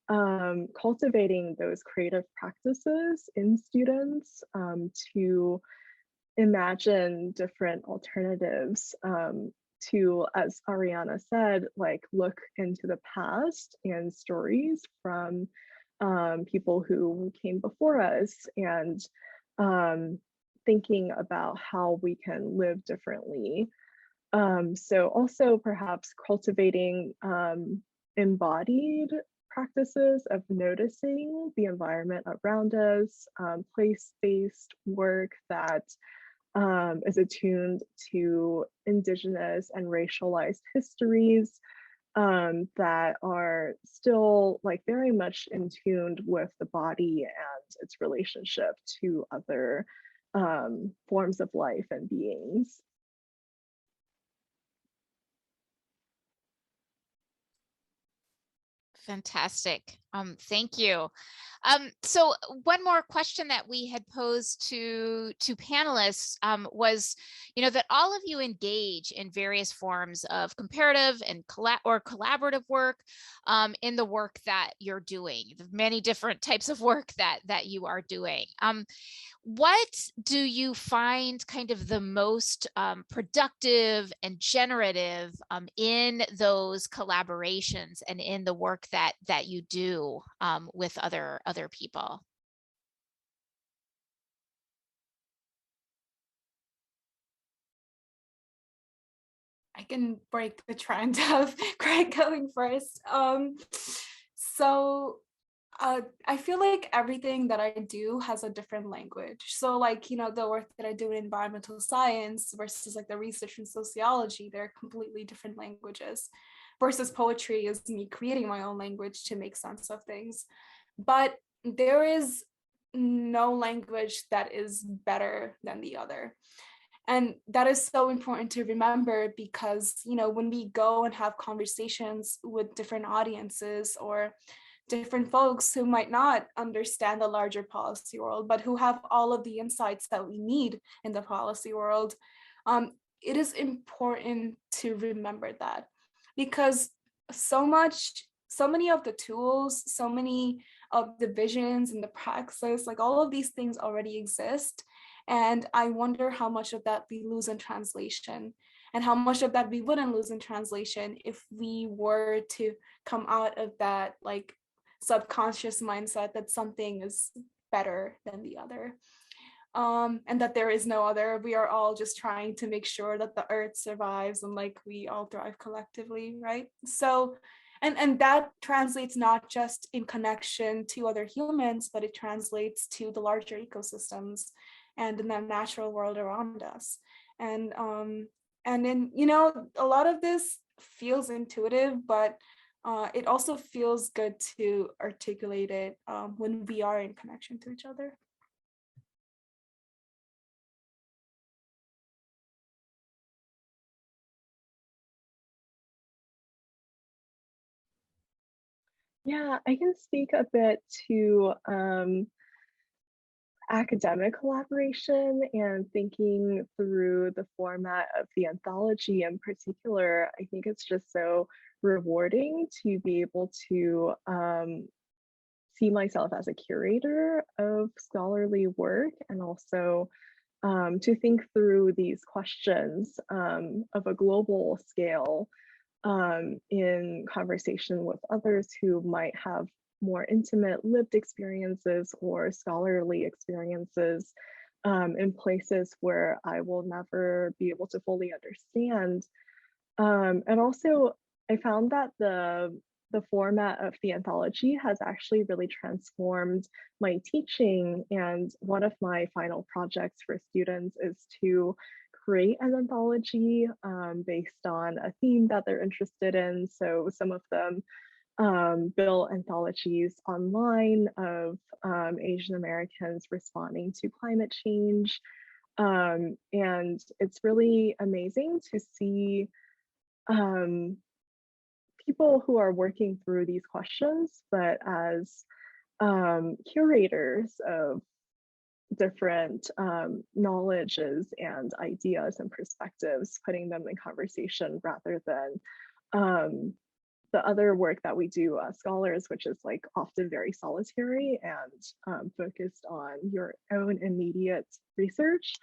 cultivating those creative practices in students to imagine different alternatives to, as Aryaana said, like look into the past and stories from people who came before us, and thinking about how we can live differently. So also perhaps cultivating embodied practices of noticing the environment around us, place-based work that is attuned to indigenous and racialized histories that are still like very much in tune with the body and its relationship to other forms of life and beings. Fantastic. Thank you. So one more question that we had posed to panelists was, that all of you engage in various forms of comparative and collaborative work in the work that you're doing, the many different types of work that you are doing. What do you find kind of the most productive and generative in those collaborations and in the work that you do with other people? I can break the trend of Greg going first. I feel like everything that I do has a different language. So like, the work that I do in environmental science versus like the research in sociology, they're completely different languages. Versus poetry is me creating my own language to make sense of things. But there is no language that is better than the other. And that is so important to remember because, you know, when we go and have conversations with different audiences or different folks who might not understand the larger policy world, but who have all of the insights that we need in the policy world, it is important to remember that, because so many of the tools, so many of the visions and the praxis, like all of these things already exist. And I wonder how much of that we lose in translation, and how much of that we wouldn't lose in translation if we were to come out of that like subconscious mindset that something is better than the other. And that there is no other. We are all just trying to make sure that the earth survives and like we all thrive collectively, right? So, and that translates not just in connection to other humans, but it translates to the larger ecosystems and in the natural world around us. And then, you know, a lot of this feels intuitive, but it also feels good to articulate it when we are in connection to each other. Yeah, I can speak a bit to academic collaboration and thinking through the format of the anthology in particular. I think it's just so rewarding to be able to see myself as a curator of scholarly work, and also to think through these questions of a global scale in conversation with others who might have more intimate lived experiences or scholarly experiences in places where I will never be able to fully understand. And also, I found that the format of the anthology has actually really transformed my teaching. And one of my final projects for students is to create an anthology based on a theme that they're interested in. So some of them built anthologies online of Asian Americans responding to climate change. And it's really amazing to see people who are working through these questions, but as curators of different knowledges and ideas and perspectives, putting them in conversation rather than the other work that we do as scholars, which is like often very solitary and focused on your own immediate research.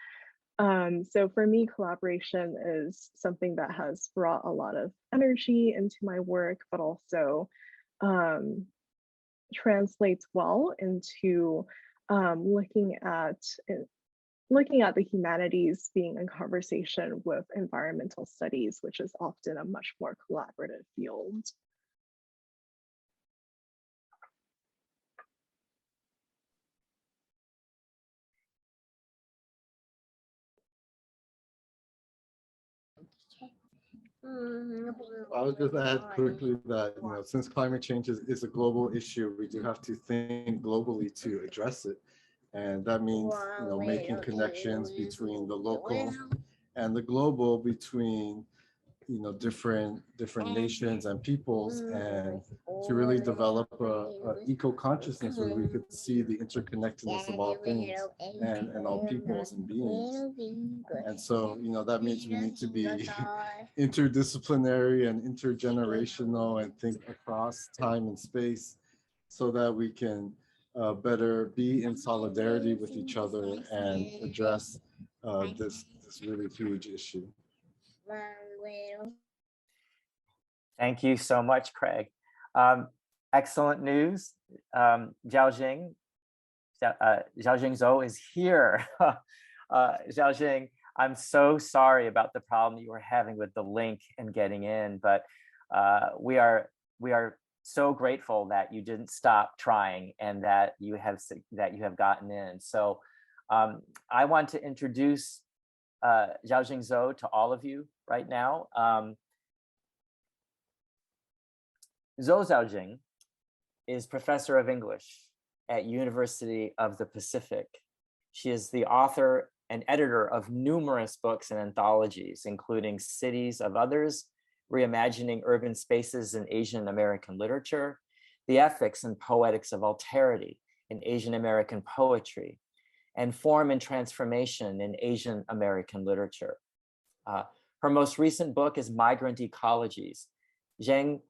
So for me, collaboration is something that has brought a lot of energy into my work, but also translates well into looking at the humanities being in conversation with environmental studies, which is often a much more collaborative field. I would just add quickly that, you know, since climate change is a global issue, we do have to think globally to address it. And that means, you know, making connections between the local and the global, between, you know, different nations and peoples, and to really develop a eco-consciousness where we could see the interconnectedness of all things and all peoples and beings. And so, you know, that means we need to be interdisciplinary and intergenerational and think across time and space so that we can better be in solidarity with each other and address this really huge issue. Thank you so much, Craig. Excellent news. Xiaojing Zhou is here. Xiaojing, I'm so sorry about the problem you were having with the link and getting in, but we are so grateful that you didn't stop trying and that you have gotten in. So I want to introduce Xiaojing Zhou to all of you right now. Zhou Xiaojing is professor of English at University of the Pacific. She is the author and editor of numerous books and anthologies, including Cities of Others, Reimagining Urban Spaces in Asian American Literature, The Ethics and Poetics of Alterity in Asian American Poetry, and Form and Transformation in Asian American Literature. Her most recent book is Migrant Ecologies, Zheng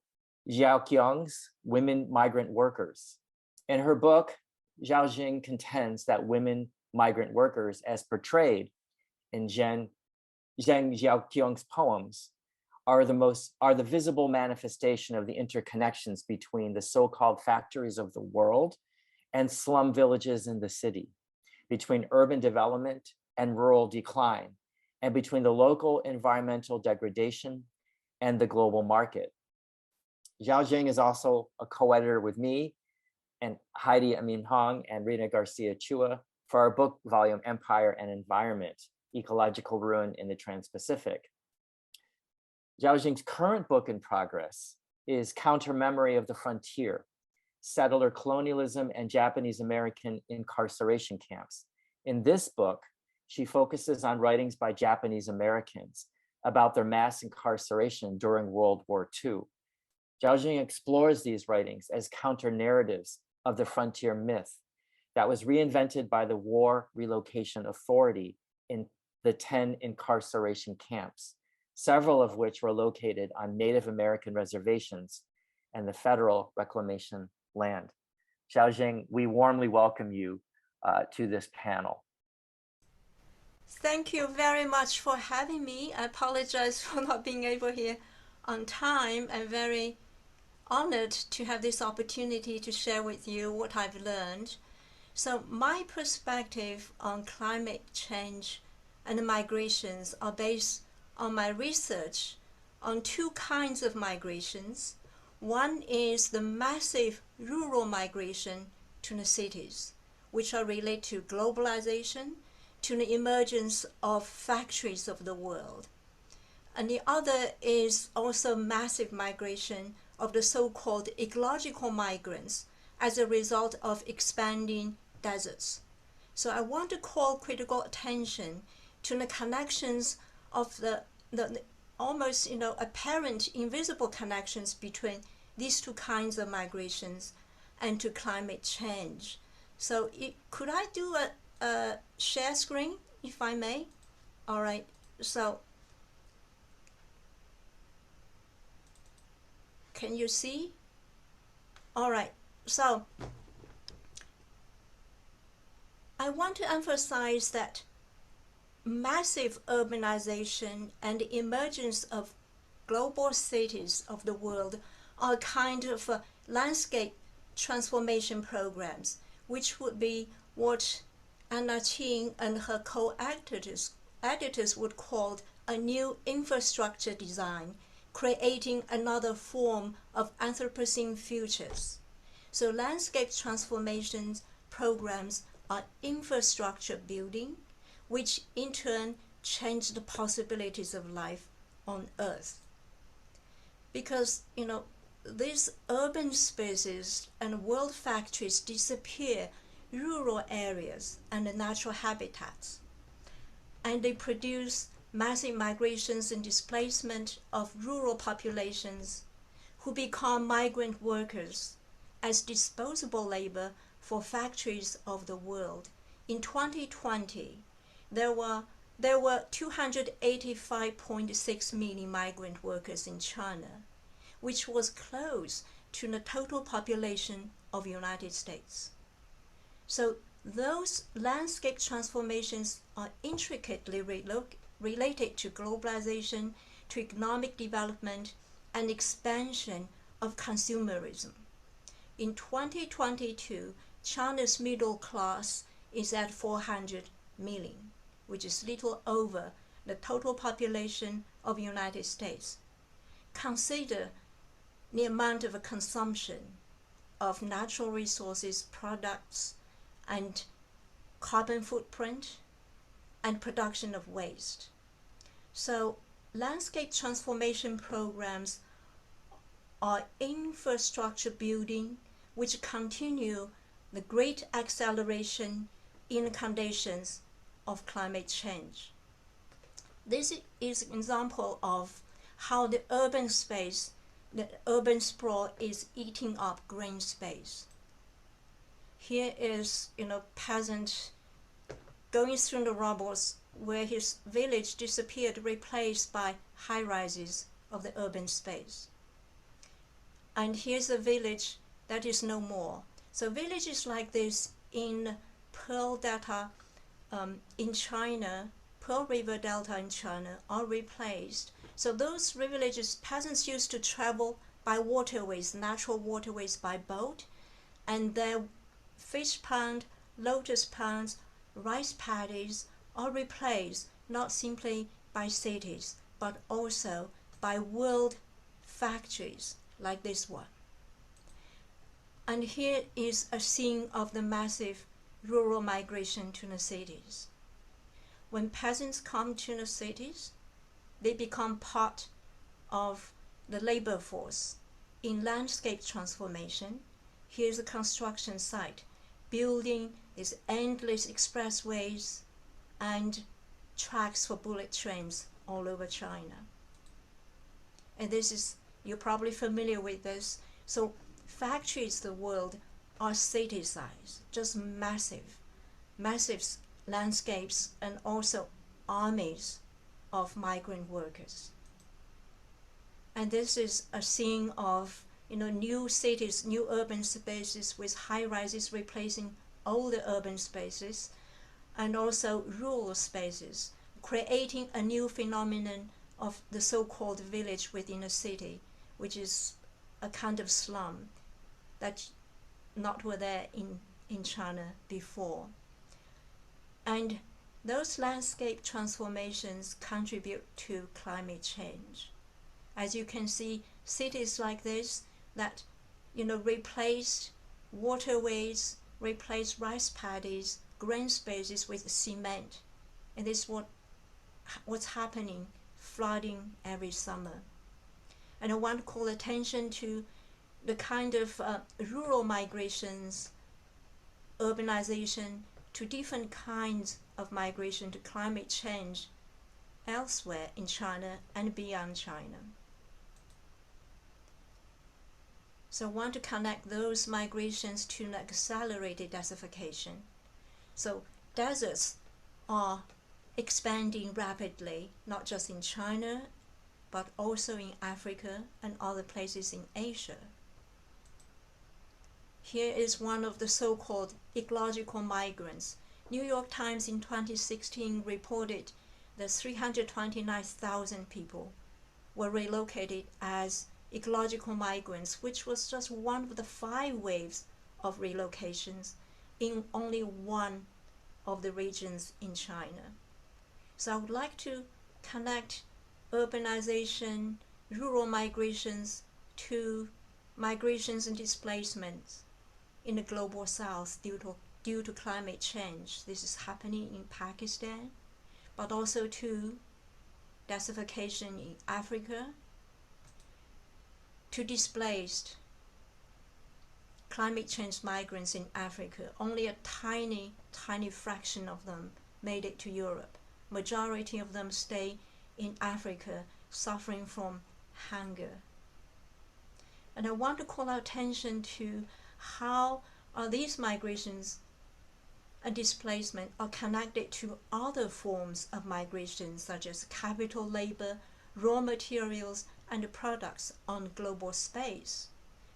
Xiaoqiang's Women Migrant Workers. In her book, Xiaojing contends that women migrant workers, as portrayed in Zheng Xiaoqiang's poems, are the visible manifestation of the interconnections between the so-called factories of the world and slum villages in the city, between urban development and rural decline, and between the local environmental degradation and the global market. Xiaojing is also a co-editor with me and Heidi Amin-Hong and Rina Garcia-Chua for our book volume, Empire and Environment, Ecological Ruin in the Trans-Pacific. Xiaojing's current book in progress is Counter-Memory of the Frontier, Settler Colonialism and Japanese American Incarceration Camps. In this book, she focuses on writings by Japanese Americans about their mass incarceration during World War II. Xiaojing explores these writings as counter-narratives of the frontier myth that was reinvented by the War Relocation Authority in the 10 incarceration camps, several of which were located on Native American reservations and the federal reclamation land. Xiaojing, we warmly welcome you to this panel. Thank you very much for having me. I apologize for not being able here on time. I'm very honored to have this opportunity to share with you what I've learned. So my perspective on climate change and migrations are based on my research on two kinds of migrations. One is the massive rural migration to the cities, which are related to globalization, to the emergence of factories of the world. And the other is also massive migration of the so-called ecological migrants as a result of expanding deserts. So I want to call critical attention to the connections of the almost apparent invisible connections between these two kinds of migrations and to climate change. So could I do a share screen, if I may? All right, so can you see? All right, so I want to emphasize that massive urbanization and the emergence of global cities of the world are kind of landscape transformation programs, which would be what Anna Qing and her co-editors would call a new infrastructure design, creating another form of Anthropocene futures. So landscape transformations programs are infrastructure building, which in turn change the possibilities of life on Earth. Because, these urban spaces and world factories disappear rural areas and the natural habitats. And they produce massive migrations and displacement of rural populations who become migrant workers as disposable labor for factories of the world. In 2020, there were 285.6 million migrant workers in China, which was close to the total population of the United States. So those landscape transformations are intricately related to globalization, to economic development, and expansion of consumerism. In 2022, China's middle class is at 400 million, which is little over the total population of the United States. Consider the amount of consumption of natural resources, products, and carbon footprint, and production of waste. So landscape transformation programs are infrastructure building which continue the great acceleration in conditions of climate change. This is an example of how the urban space, the urban sprawl is eating up green space. Here is, peasant going through the rubbles where his village disappeared, replaced by high rises of the urban space. And here's a village that is no more. So villages like this in Pearl Delta in China, Pearl River Delta in China are replaced. So those villages, peasants used to travel by waterways, natural waterways by boat, and their fish pond, lotus ponds, rice paddies are replaced not simply by cities, but also by world factories like this one. And here is a scene of the massive rural migration to the cities. When peasants come to the cities, they become part of the labor force in landscape transformation. Here's a construction site, building these endless expressways and tracks for bullet trains all over China. And this is, you're probably familiar with this. So factories of the world are city size, just massive landscapes, and also armies of migrant workers. And this is a scene of new cities, new urban spaces with high rises replacing older urban spaces, and also rural spaces, creating a new phenomenon of the so-called village within a city, which is a kind of slum that not were there in China before. And those landscape transformations contribute to climate change. As you can see, cities like this that replaced waterways, replaced rice paddies, green spaces with cement. And this is what's happening, flooding every summer. And I want to call attention to the kind of rural migrations, urbanization, to different kinds of migration to climate change elsewhere in China and beyond China. So I want to connect those migrations to an accelerated desertification. So deserts are expanding rapidly, not just in China, but also in Africa and other places in Asia. Here is one of the so-called ecological migrants. New York Times in 2016 reported that 329,000 people were relocated as ecological migrants, which was just one of the 5 waves of relocations in only one of the regions in China. So I would like to connect urbanization, rural migrations to migrations and displacements in the global south due to climate change. This is happening in Pakistan, but also to desertification in Africa, to displaced climate change migrants in Africa. Only a tiny fraction of them made it to Europe. Majority of them stay in Africa suffering from hunger. And I want to call our attention to how these migrations and displacement are connected to other forms of migration, such as capital labor, raw materials, and products on global space,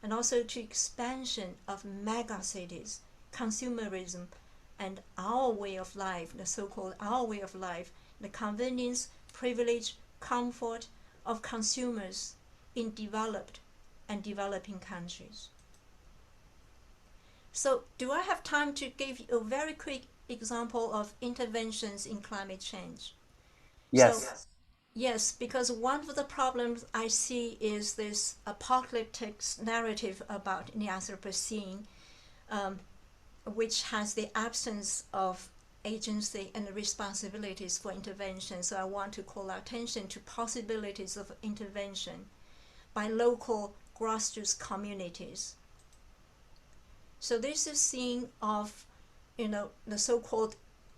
and also to expansion of megacities, consumerism, and our way of life, the so-called our way of life, the convenience, privilege, comfort of consumers in developed and developing countries. So do I have time to give you a very quick example of interventions in climate change? Yes. So, yes, because one of the problems I see is this apocalyptic narrative about the Anthropocene, which has the absence of agency and responsibilities for intervention. So I want to call our attention to possibilities of intervention by local grassroots communities. So this is seen of, the so-called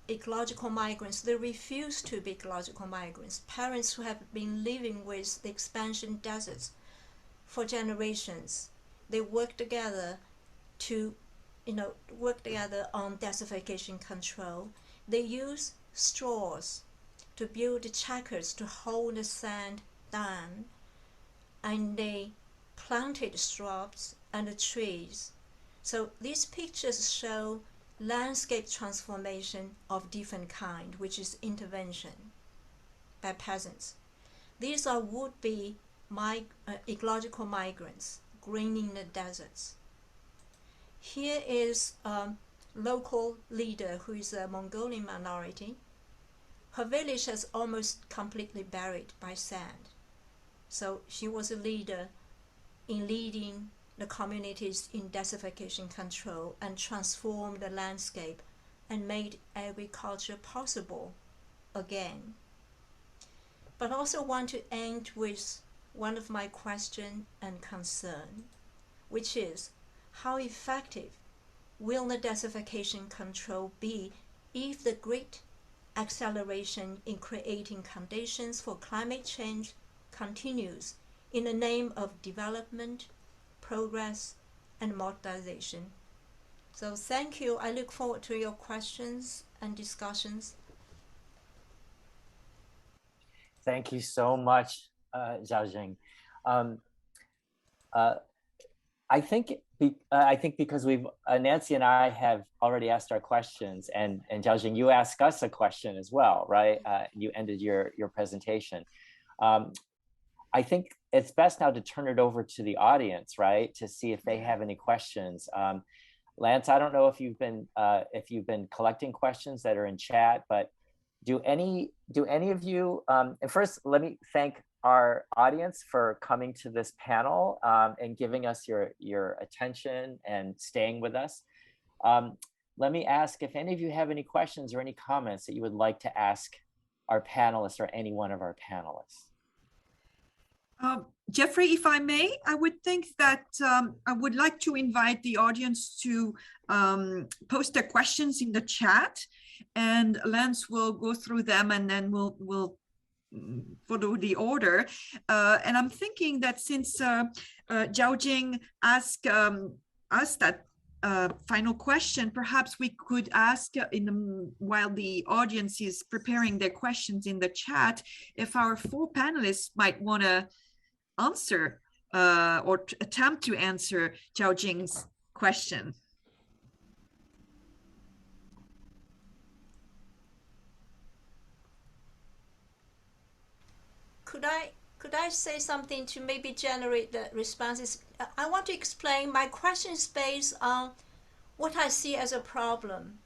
ecological migrants. They refuse to be ecological migrants. Parents who have been living with the expansion deserts for generations. They work together to, work together on desertification control. They use straws to build checkers to hold the sand down, and they planted shrubs and trees. So these pictures show landscape transformation of different kind, which is intervention by peasants. These are would-be ecological migrants greening the deserts. Here is a local leader who is a Mongolian minority. Her village is almost completely buried by sand. So she was a leader in leading the communities in desertification control and transformed the landscape and made agriculture possible again. But also want to end with one of my question and concern, which is how effective will the desertification control be if the great acceleration in creating conditions for climate change continues in the name of development, progress, and modernization? So thank you. I look forward to your questions and discussions. Thank you so much, Xiaojing. I think because we've Nancy and I have already asked our questions, and Xiaojing, you asked us a question as well, right? You ended your presentation. I think it's best now to turn it over to the audience, right, to see if they have any questions. Lance, I don't know if you've been collecting questions that are in chat, but do any of you? And first, let me thank our audience for coming to this panel and giving us your attention and staying with us. Let me ask if any of you have any questions or any comments that you would like to ask our panelists or any one of our panelists. Jeffrey, if I may, I would think that I would like to invite the audience to post their questions in the chat, and Lance will go through them, and then we'll follow the order. And I'm thinking that since Xiaojing asked us that final question, perhaps we could ask while the audience is preparing their questions in the chat, if our four panelists might want to answer or attempt to answer Xiaojing's question. Could I say something to maybe generate the responses? I want to explain my question is based on what I see as a problem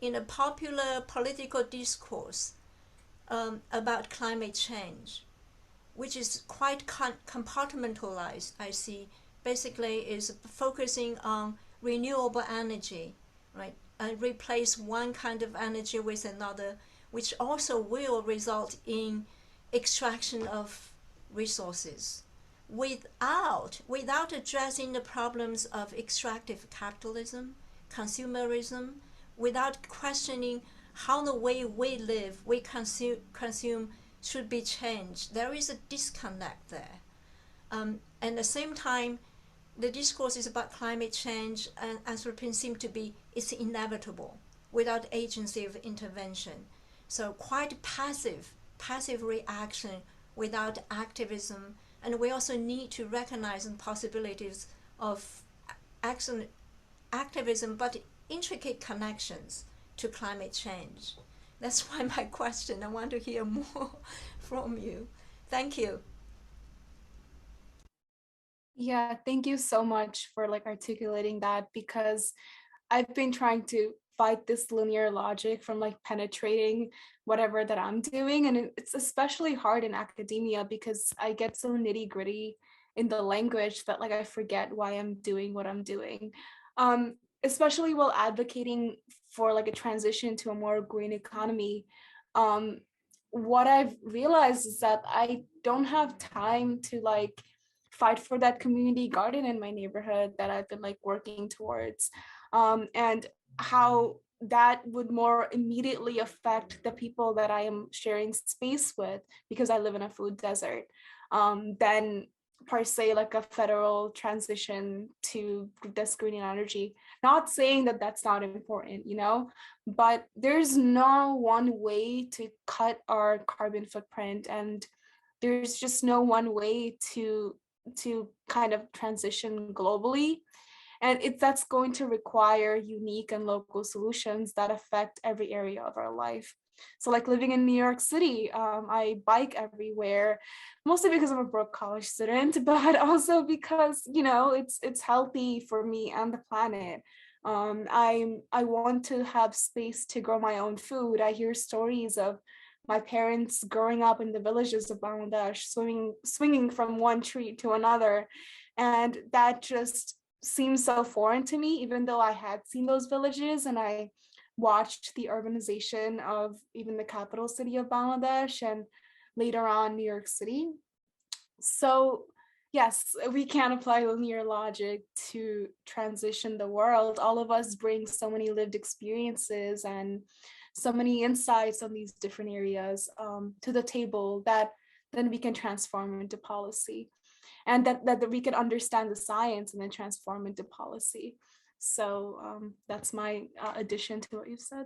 in a popular political discourse about climate change, which is quite compartmentalized. I see basically is focusing on renewable energy, right? And replace one kind of energy with another, which also will result in extraction of resources without addressing the problems of extractive capitalism, consumerism, without questioning how the way we live, we consume should be changed. There is a disconnect there. And at the same time, the discourse is about climate change, and anthropocene seems to be, it's inevitable without agency of intervention. So quite passive reaction without activism. And we also need to recognize the possibilities of activism, but intricate connections to climate change. That's why my question, I want to hear more from you. Thank you. Yeah, thank you so much for articulating that, because I've been trying to fight this linear logic from penetrating whatever that I'm doing. And it's especially hard in academia because I get so nitty gritty in the language that I forget why I'm doing what I'm doing. Especially while advocating for a transition to a more green economy. What I've realized is that I don't have time to fight for that community garden in my neighborhood that I've been like working towards, and how that would more immediately affect the people that I am sharing space with, because I live in a food desert, than per se like a federal transition to this green energy. Not saying that that's not important, you know, but there's no one way to cut our carbon footprint, and there's just no one way to kind of transition globally. And that's going to require unique and local solutions that affect every area of our life. So like living in New York City, I bike everywhere, mostly because I'm a broke college student, but also because, you know, it's healthy for me and the planet. I want to have space to grow my own food. I hear stories of my parents growing up in the villages of Bangladesh, swinging from one tree to another. And that just seems so foreign to me, even though I had seen those villages and I watched the urbanization of even the capital city of Bangladesh and later on New York City. So yes, we can apply linear logic to transition the world. All of us bring so many lived experiences and so many insights on these different areas to the table that then we can transform into policy, and that we can understand the science and then transform into policy. So that's my addition to what you said.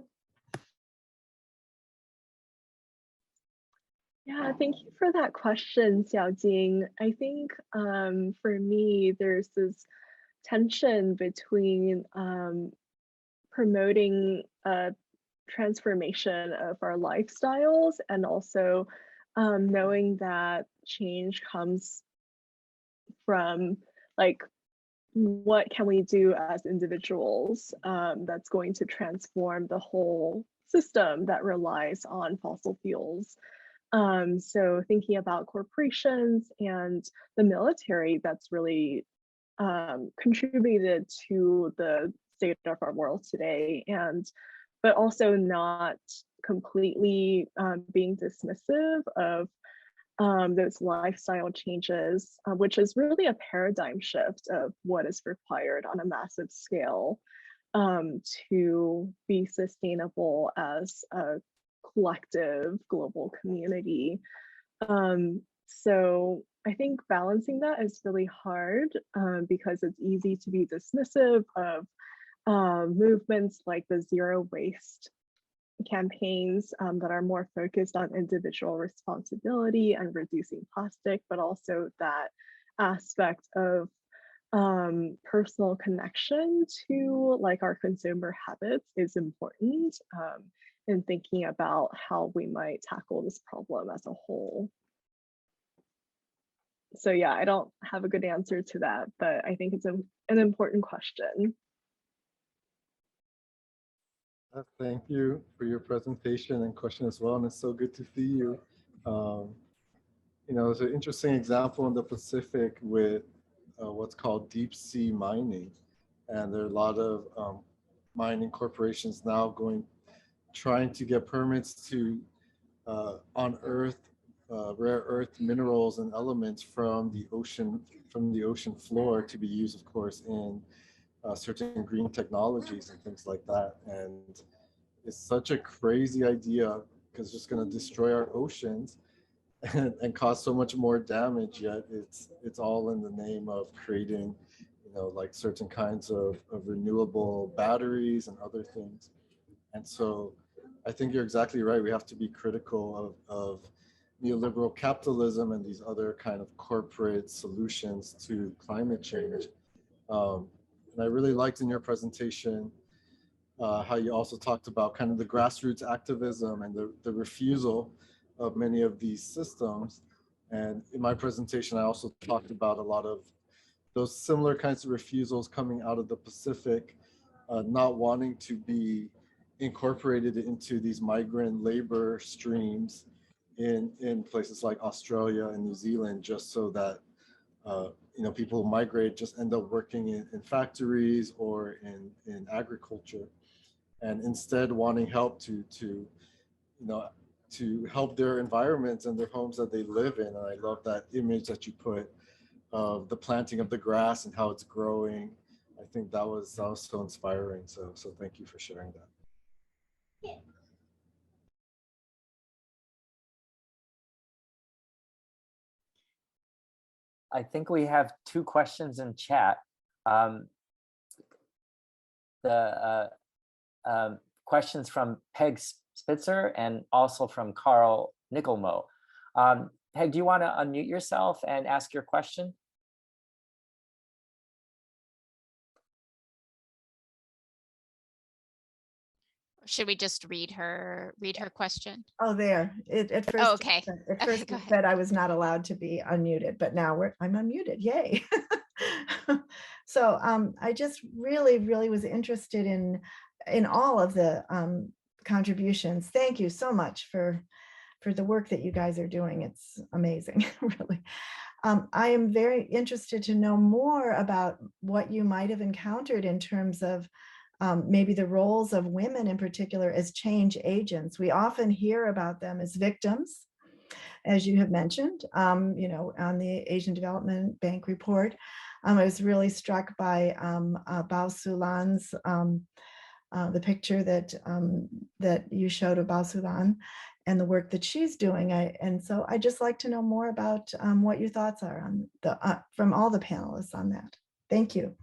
Yeah, thank you for that question, Xiaojing. I think for me, there's this tension between promoting a transformation of our lifestyles and also knowing that change comes from like, what can we do as individuals that's going to transform the whole system that relies on fossil fuels. So thinking about corporations and the military, that's really contributed to the state of our world today, but also not completely being dismissive of those lifestyle changes, which is really a paradigm shift of what is required on a massive scale to be sustainable as a collective global community. So I think balancing that is really hard because it's easy to be dismissive of movements like the zero waste campaigns that are more focused on individual responsibility and reducing plastic, but also that aspect of personal connection to like our consumer habits is important in thinking about how we might tackle this problem as a whole. So yeah, I don't have a good answer to that, but I think it's an important question. Thank you for your presentation and question as well, and it's so good to see you. You know, it's an interesting example in the Pacific with what's called deep sea mining, and there are a lot of mining corporations now trying to get permits to unearth rare earth minerals and elements from the ocean floor to be used, of course, in certain green technologies and things like that. And it's such a crazy idea because it's just going to destroy our oceans and cause so much more damage, yet it's all in the name of creating, you know, like certain kinds of renewable batteries and other things. And so I think you're exactly right. We have to be critical of neoliberal capitalism and these other kind of corporate solutions to climate change. And I really liked in your presentation how you also talked about kind of the grassroots activism and the refusal of many of these systems. And in my presentation, I also talked about a lot of those similar kinds of refusals coming out of the Pacific, not wanting to be incorporated into these migrant labor streams in places like Australia and New Zealand, just so that you know, people who migrate just end up working in factories or in agriculture, and instead wanting help to you know, to help their environments and their homes that they live in. And I love that image that you put of the planting of the grass and how it's growing. I think that was so inspiring. So thank you for sharing that. I think we have 2 questions in chat. Questions from Peg Spitzer and also from Carl Nickelmo. Peg, do you want to unmute yourself and ask your question? Should we just read her question? Oh, there. At first, Oh, okay. At first Okay, it said I was not allowed to be unmuted, but now I'm unmuted. Yay. So I just really was interested in all of the contributions. Thank you so much for the work that you guys are doing. It's amazing, really. I am very interested to know more about what you might have encountered in terms of maybe the roles of women in particular as change agents. We often hear about them as victims, as you have mentioned, you know, on the Asian Development Bank report. I was really struck by Bao Sulan's, the picture that you showed of Bao Sulan and the work that she's doing. And so I'd just like to know more about what your thoughts are on from all the panelists on that. Thank you.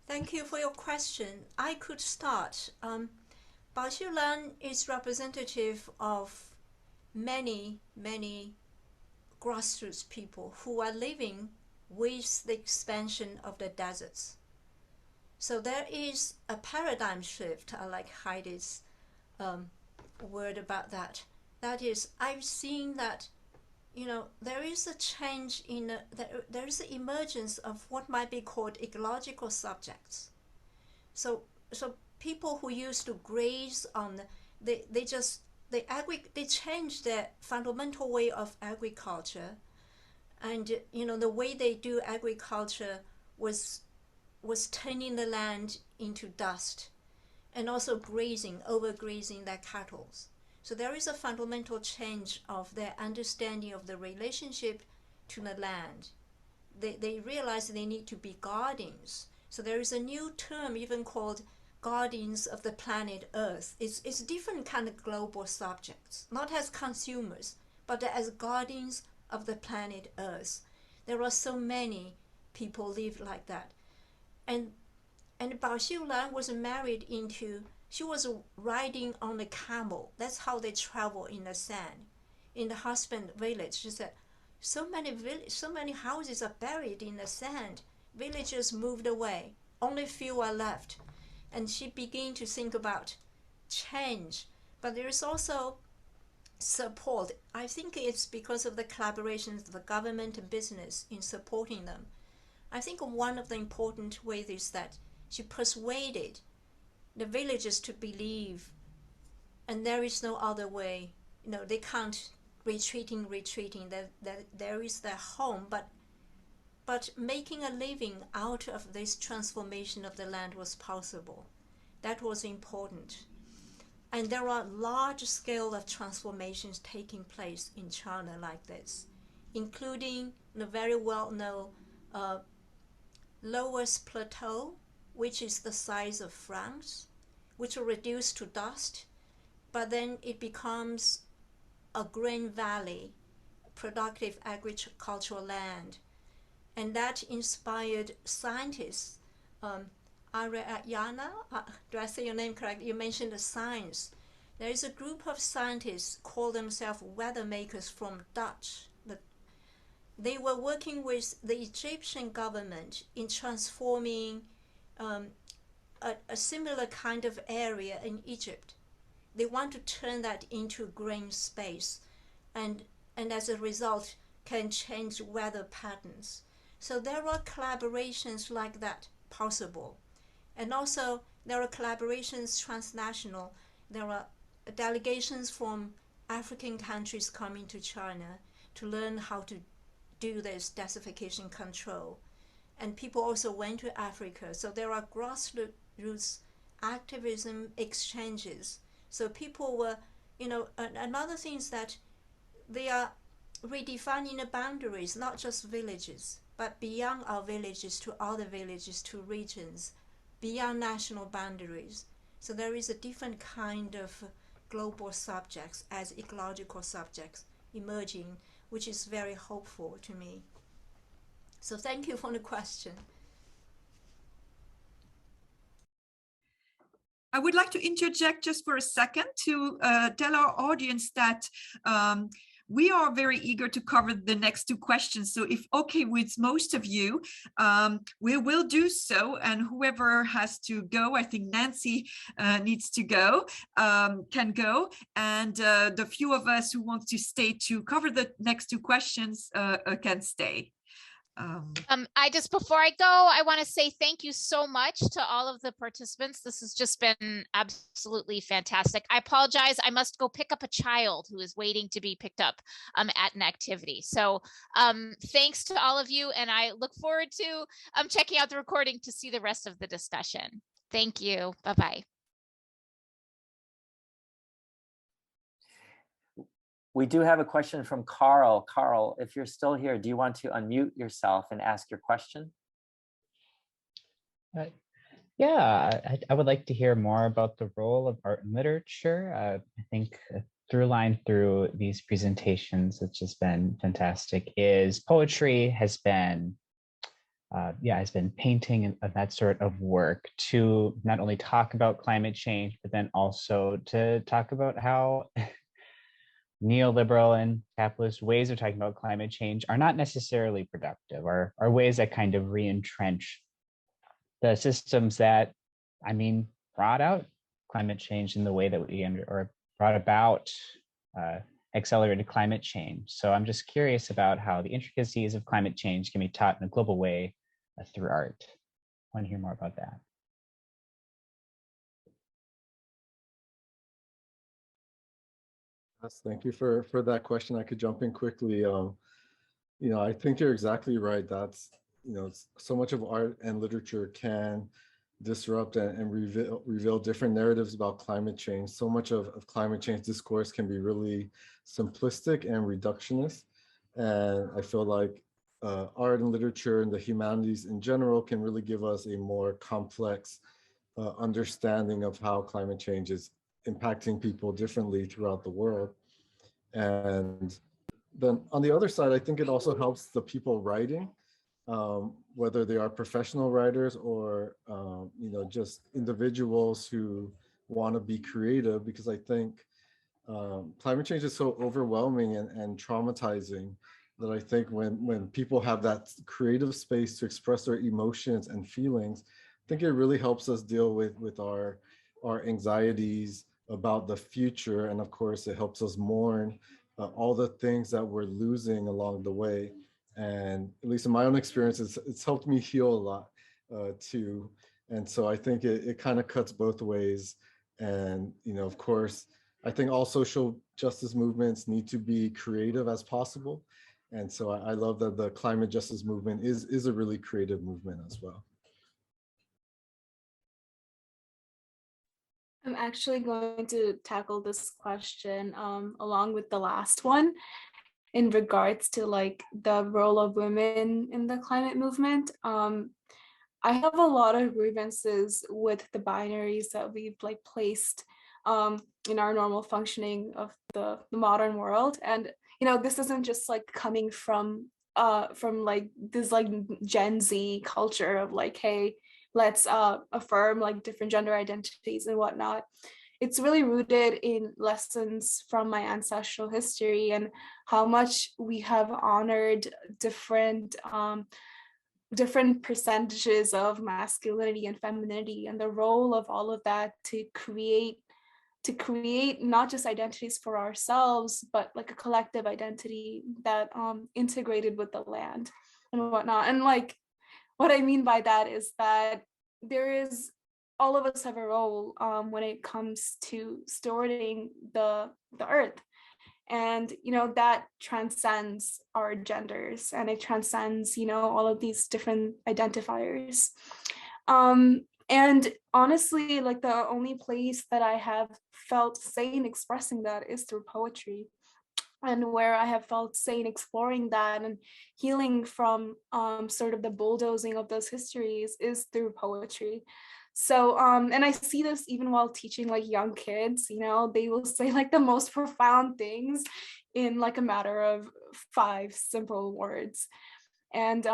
Thank you for your question. I could start. Bao Sulan is representative of many grassroots people who are living with the expansion of the deserts. So there is a paradigm shift. I like Heidi's word about that. That is, I've seen that, you know, there is a change in, there is the emergence of what might be called ecological subjects. So people who used to graze on, they changed their fundamental way of agriculture, and you know the way they do agriculture was turning the land into dust, and also overgrazing their cattle. So there is a fundamental change of their understanding of the relationship to the land. They realize they need to be guardians. So there is a new term even called guardians of the planet Earth. It's different kind of global subjects, not as consumers, but as guardians of the planet Earth. There are so many people live like that. And Bao Sulan was married into, she was riding on a camel. That's how they travel in the sand. In the husband village, she said, so many houses are buried in the sand. Villagers moved away. Only few are left. And she began to think about change. But there is also support. I think it's because of the collaborations of the government and business in supporting them. I think one of the important ways is that she persuaded the villagers to believe, and there is no other way. You know, they can't retreating, that there is their home, but making a living out of this transformation of the land was possible. That was important. And there are large scale of transformations taking place in China like this, including the very well-known lowest plateau, which is the size of France, which will reduce to dust, but then it becomes a grain valley, productive agricultural land. And that inspired scientists. Aryaana, do I say your name correctly? You mentioned the science. There is a group of scientists call themselves weather makers from Dutch. They were working with the Egyptian government in transforming a similar kind of area in Egypt. They want to turn that into green space, and as a result can change weather patterns. So there are collaborations like that possible. And also there are collaborations transnational. There are delegations from African countries coming to China to learn how to do this desertification control. And people also went to Africa. So there are grassroots activism exchanges. So people were, you know, another thing is that they are redefining the boundaries, not just villages, but beyond our villages to other villages, to regions, beyond national boundaries. So there is a different kind of global subjects as ecological subjects emerging, which is very hopeful to me. So thank you for the question. I would like to interject just for a second to tell our audience that we are very eager to cover the next two questions. So if okay with most of you, we will do so. And whoever has to go, I think Nancy needs to go, can go. And the few of us who want to stay to cover the next two questions can stay. Before I go, I want to say thank you so much to all of the participants. This has just been absolutely fantastic. I apologize. I must go pick up a child who is waiting to be picked up at an activity. So thanks to all of you. And I look forward to checking out the recording to see the rest of the discussion. Thank you. Bye-bye. We do have a question from Carl. Carl, if you're still here, do you want to unmute yourself and ask your question? Yeah, I would like to hear more about the role of art and literature. I think a through line through these presentations, it's just been fantastic, is poetry has been painting and that sort of work to not only talk about climate change, but then also to talk about how neoliberal and capitalist ways of talking about climate change are not necessarily productive, are ways that kind of re-entrench the systems that, brought out climate change in the way that or brought about accelerated climate change. So I'm just curious about how the intricacies of climate change can be taught in a global way through art. I want to hear more about that. Yes, thank you for that question. I could jump in quickly. I think you're exactly right. That's, so much of art and literature can disrupt and reveal different narratives about climate change. So much of climate change discourse can be really simplistic and reductionist. And I feel like art and literature and the humanities in general can really give us a more complex understanding of how climate change is impacting people differently throughout the world. And then on the other side, I think it also helps the people writing, whether they are professional writers or just individuals who want to be creative, because I think climate change is so overwhelming and traumatizing that I think when people have that creative space to express their emotions and feelings, I think it really helps us deal with our anxieties about the future. And of course, it helps us mourn all the things that we're losing along the way. And at least in my own experience, it's helped me heal a lot too. And so I think it kind of cuts both ways. And, of course, I think all social justice movements need to be creative as possible. And so I love that the climate justice movement is a really creative movement as well. I'm actually going to tackle this question along with the last one in regards to like the role of women in the climate movement. I have a lot of grievances with the binaries that we've like placed in our normal functioning of the modern world. And, this isn't just like coming from like this like Gen Z culture of like, hey, let's affirm like different gender identities and whatnot. It's really rooted in lessons from my ancestral history and how much we have honored different percentages of masculinity and femininity and the role of all of that to create not just identities for ourselves, but like a collective identity that integrated with the land and whatnot. And like, what I mean by that is that all of us have a role when it comes to stewarding the earth. And, that transcends our genders and it transcends, all of these different identifiers. And honestly, like the only place that I have felt sane expressing that is through poetry. and where I have felt sane exploring that and healing from sort of the bulldozing of those histories is through poetry. So, and I see this even while teaching like young kids, you know, they will say like the most profound things in like a matter of 5 simple words. And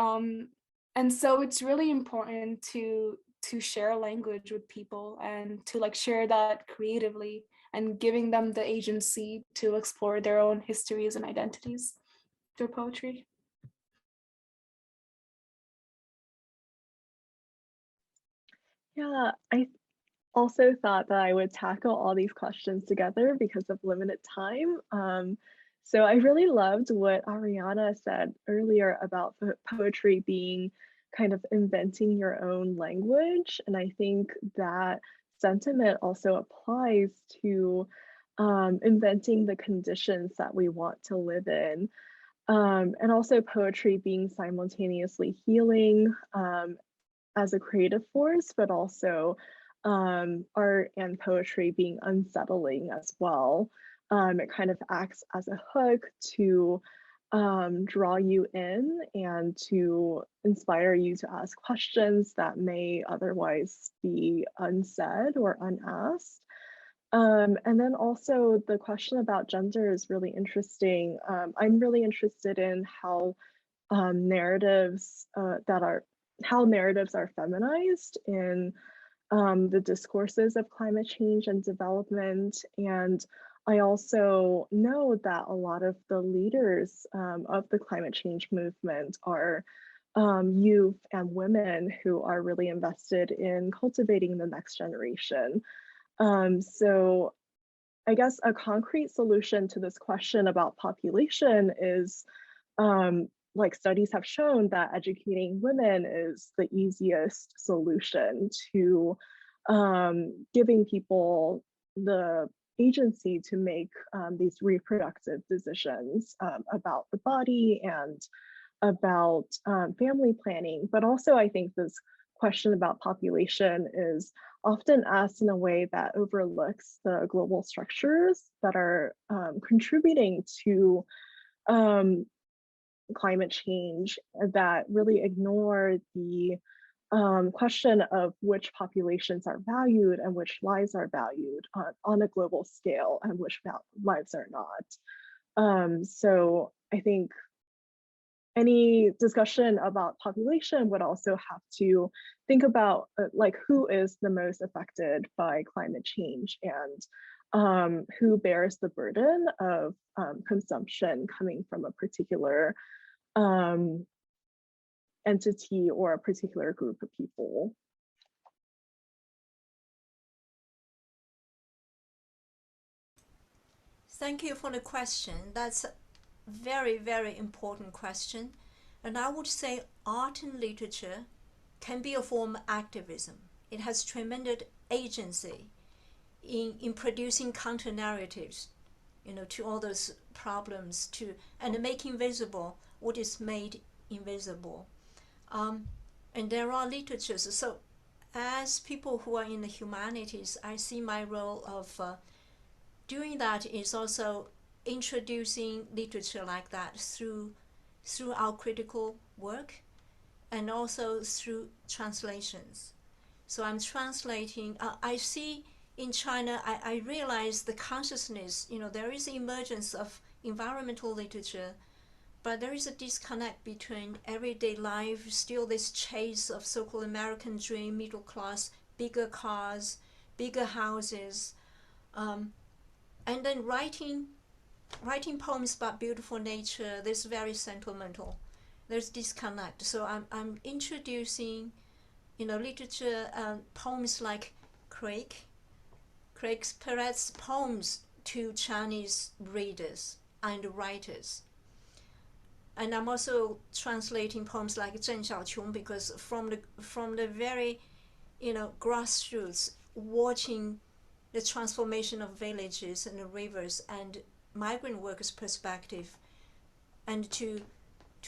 so it's really important to share language with people and to like share that creatively and giving them the agency to explore their own histories and identities through poetry. Yeah, I also thought that I would tackle all these questions together because of limited time. So I really loved what Aryaana said earlier about poetry being kind of inventing your own language. And I think that sentiment also applies to inventing the conditions that we want to live in. And also poetry being simultaneously healing as a creative force, but also art and poetry being unsettling as well. It kind of acts as a hook to draw you in and to inspire you to ask questions that may otherwise be unsaid or unasked. And then also the question about gender is really interesting. I'm really interested in how narratives how narratives are feminized in the discourses of climate change and development. And I also know that a lot of the leaders of the climate change movement are youth and women who are really invested in cultivating the next generation. So I guess a concrete solution to this question about population is like studies have shown that educating women is the easiest solution to giving people the agency to make these reproductive decisions about the body and about family planning. But also I think this question about population is often asked in a way that overlooks the global structures that are contributing to climate change, that really ignore the question of which populations are valued and which lives are valued on a global scale and which lives are not. So I think any discussion about population would also have to think about like who is the most affected by climate change and who bears the burden of consumption coming from a particular entity or a particular group of people. Thank you for the question. That's a very, very important question. And I would say art and literature can be a form of activism. It has tremendous agency in producing counter narratives, you know, to all those problems, and making visible what is made invisible. And there are literatures. So as people who are in the humanities, I see my role of doing that is also introducing literature like that through our critical work and also through translations. So I'm translating, I see in China, I realize the consciousness, you know, there is the emergence of environmental literature, but there is a disconnect between everyday life, still this chase of so-called American dream, middle class, bigger cars, bigger houses, and then writing poems about beautiful nature. This is very sentimental. There's disconnect. So I'm introducing, you know, literature, poems like Perez poems to Chinese readers and writers. And I'm also translating poems like Zhou Xiaojing, because from the very, you know, grassroots, watching the transformation of villages and the rivers and migrant workers' perspective, and to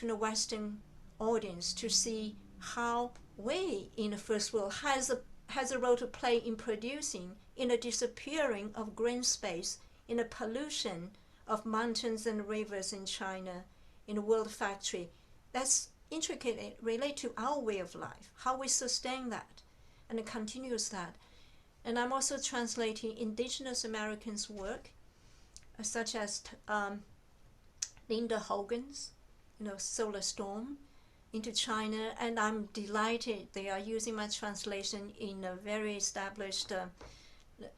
the Western audience to see how we in the first world has a role to play in producing, in the disappearing of green space, in the pollution of mountains and rivers in China, in the World Factory. That's intricately related to our way of life, how we sustain that and continues that. And I'm also translating indigenous Americans' work, such as Linda Hogan's, Solar Storm, into China, and I'm delighted they are using my translation in a very established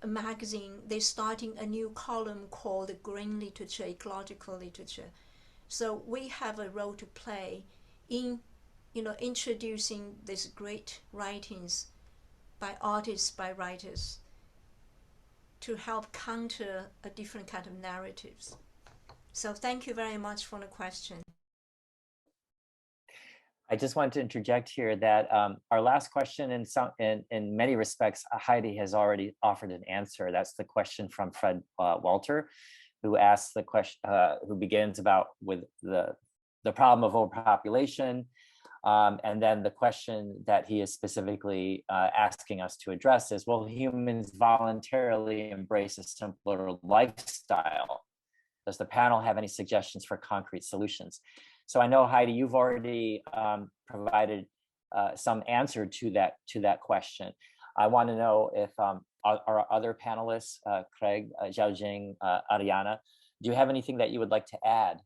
magazine. They're starting a new column called Green Literature, Ecological Literature. So we have a role to play in, introducing these great writings by artists, by writers, to help counter a different kind of narratives. So thank you very much for the question. I just want to interject here that our last question, in many respects, Heidi has already offered an answer. That's the question from Fred Walter, who asks the question, who begins with the problem of overpopulation, and then the question that he is specifically asking us to address is, will humans voluntarily embrace a simpler lifestyle? Does the panel have any suggestions for concrete solutions? So I know, Heidi, you've already provided some answer to that question. I want to know if our other panelists, Craig, Xiaojing, Aryaana, do you have anything that you would like to add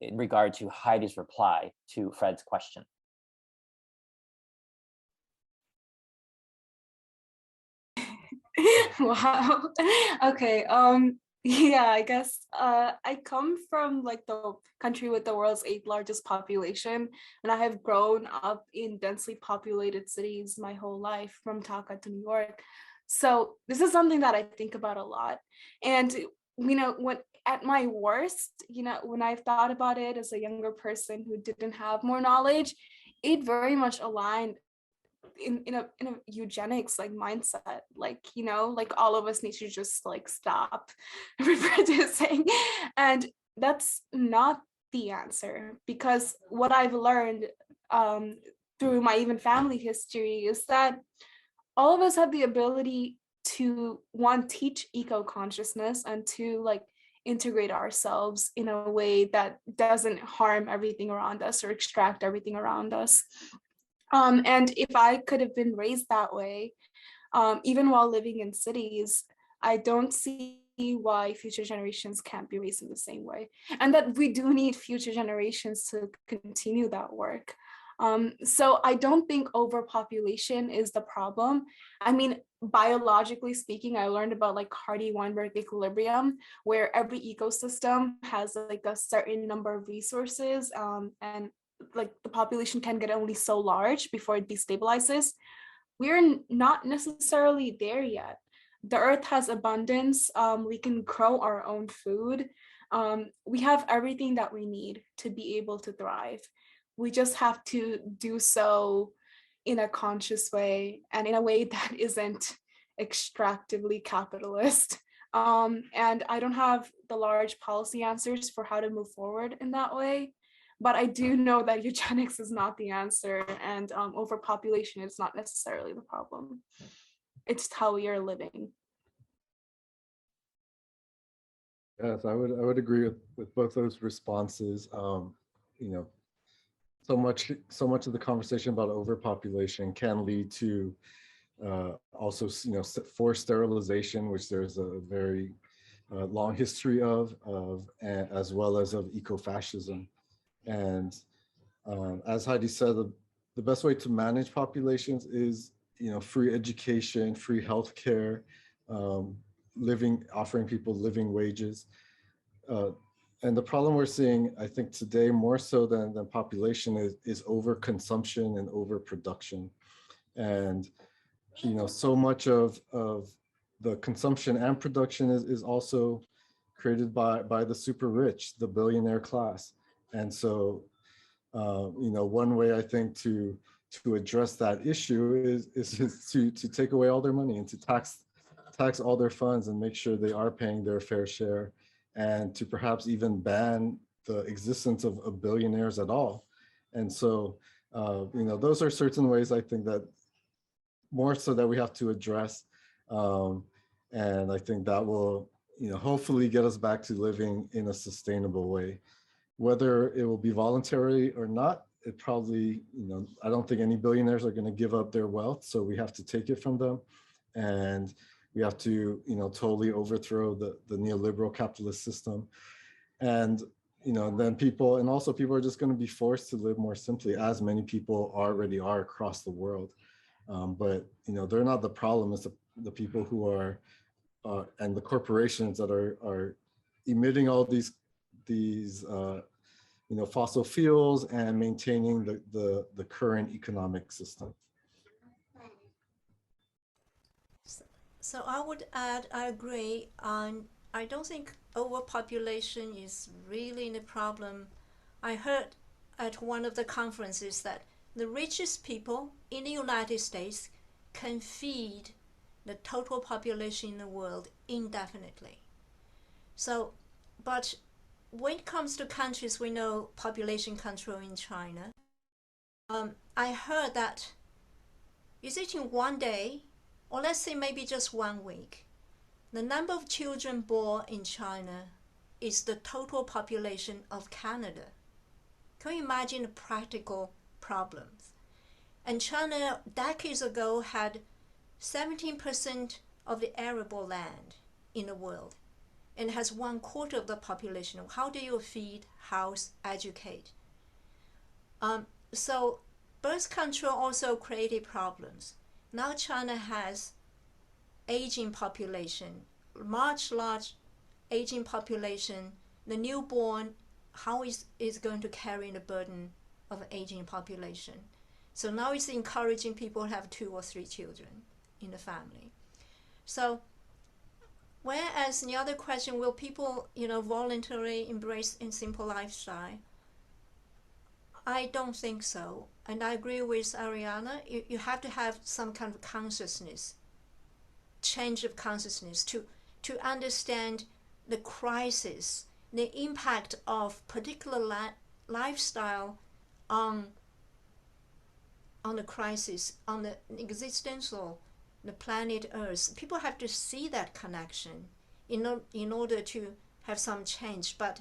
in regard to Heidi's reply to Fred's question? Wow. Okay. Yeah, I guess I come from like the country with the world's 8th largest population, and I have grown up in densely populated cities my whole life, from Dhaka to New York. So this is something that I think about a lot. And when at my worst, when I've thought about it as a younger person who didn't have more knowledge, it very much aligned in a eugenics like mindset, like all of us need to just like stop reproducing, and that's not the answer, because what I've learned through my even family history is that all of us have the ability to, one, teach eco-consciousness, and two, like integrate ourselves in a way that doesn't harm everything around us or extract everything around us. And if I could have been raised that way, even while living in cities, I don't see why future generations can't be raised in the same way, and that we do need future generations to continue that work. So I don't think overpopulation is the problem. I mean, biologically speaking, I learned about like Hardy-Weinberg equilibrium, where every ecosystem has like a certain number of resources, and like the population can get only so large before it destabilizes. We're not necessarily there yet. The earth has abundance. We can grow our own food. We have everything that we need to be able to thrive. We just have to do so in a conscious way, and in a way that isn't extractively capitalist. And I don't have the large policy answers for how to move forward in that way. But I do know that eugenics is not the answer, and overpopulation is not necessarily the problem. It's how we are living. Yes, I would agree with both those responses. So much of the conversation about overpopulation can lead to also forced sterilization, which there's a very long history of as well as of ecofascism. And as Heidi said, the best way to manage populations is free education, free healthcare, offering people living wages. And the problem we're seeing, I think today, more so than population, is overconsumption and overproduction. And so much of the consumption and production is also created by the super rich, the billionaire class. And so, one way I think to address that issue is to take away all their money and to tax all their funds and make sure they are paying their fair share, and to perhaps even ban the existence of billionaires at all. And so, those are certain ways I think that more so that we have to address. And I think that will hopefully get us back to living in a sustainable way. Whether it will be voluntary or not, it probably, I don't think any billionaires are going to give up their wealth. So we have to take it from them. And we have to, totally overthrow the neoliberal capitalist system. And, then people are just going to be forced to live more simply, as many people already are across the world. But, they're not the problem. It's the people who are, and the corporations that are emitting all these fossil fuels and maintaining the current economic system. So I would add, I agree. I don't think overpopulation is really the problem. I heard at one of the conferences that the richest people in the United States can feed the total population in the world indefinitely. So, but when it comes to countries, we know population control in China. I heard that, is it in one day, or let's say maybe just 1 week, the number of children born in China is the total population of Canada. Can you imagine the practical problems? And China decades ago had 17% of the arable land in the world and has 1/4 of the population. How do you feed, house, educate? So birth control also created problems. Now China has aging population, large aging population. The newborn, how is going to carry the burden of aging population? So now it's encouraging people to have 2 or 3 children in the family. So whereas the other question, will people, voluntarily embrace a simple lifestyle? I don't think so. And I agree with Aryaana. You have to have some kind of consciousness, change of consciousness to understand the crisis, the impact of particular lifestyle on the crisis, on the existence of the planet Earth. People have to see that connection in order to have some change. But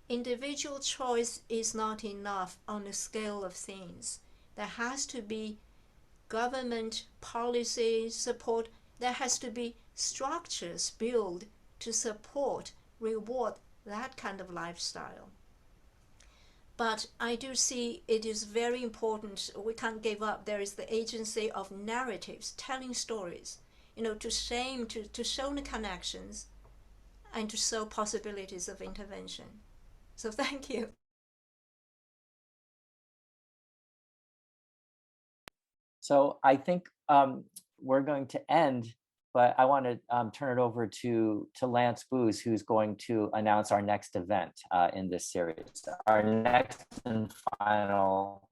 individual choice is not enough on the scale of things. There has to be government policy support. There has to be structures built to support, reward that kind of lifestyle. But I do see it is very important. We can't give up. There is the agency of narratives, telling stories, to show the connections and to show possibilities of intervention. So thank you. So I think we're going to end, but I want to turn it over to Lance Booz, who's going to announce our next event in this series. Our next and final.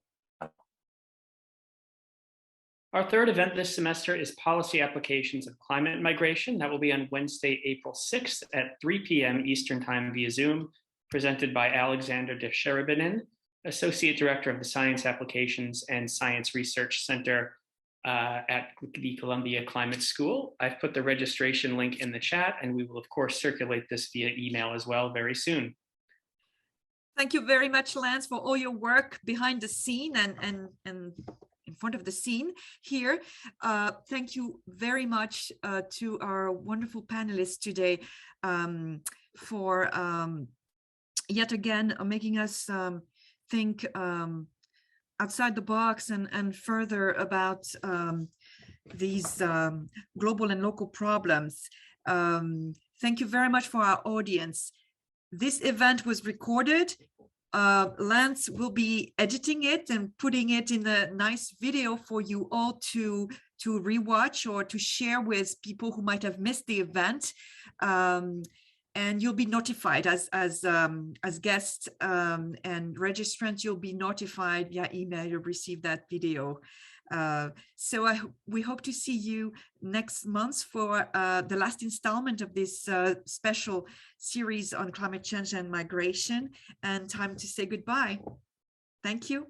Our third event this semester is Policy Applications of Climate Migration. That will be on Wednesday, April 6th at 3 p.m. Eastern Time via Zoom, presented by Alexander de Cherubinin, Associate Director of the Science Applications and Science Research Center at the Columbia Climate School. I've put the registration link in the chat, and we will of course circulate this via email as well very soon. Thank you very much, Lance, for all your work behind the scene and in front of the scene here. Thank you very much to our wonderful panelists today for yet again making us think outside the box and further about these global and local problems. Thank you very much for our audience. This event was recorded. Lance will be editing it and putting it in a nice video for you all to rewatch or to share with people who might have missed the event. And you'll be notified as guests and registrants. You'll be notified via email. You'll receive that video. So we hope to see you next month for the last installment of this special series on climate change and migration. And time to say goodbye. Thank you.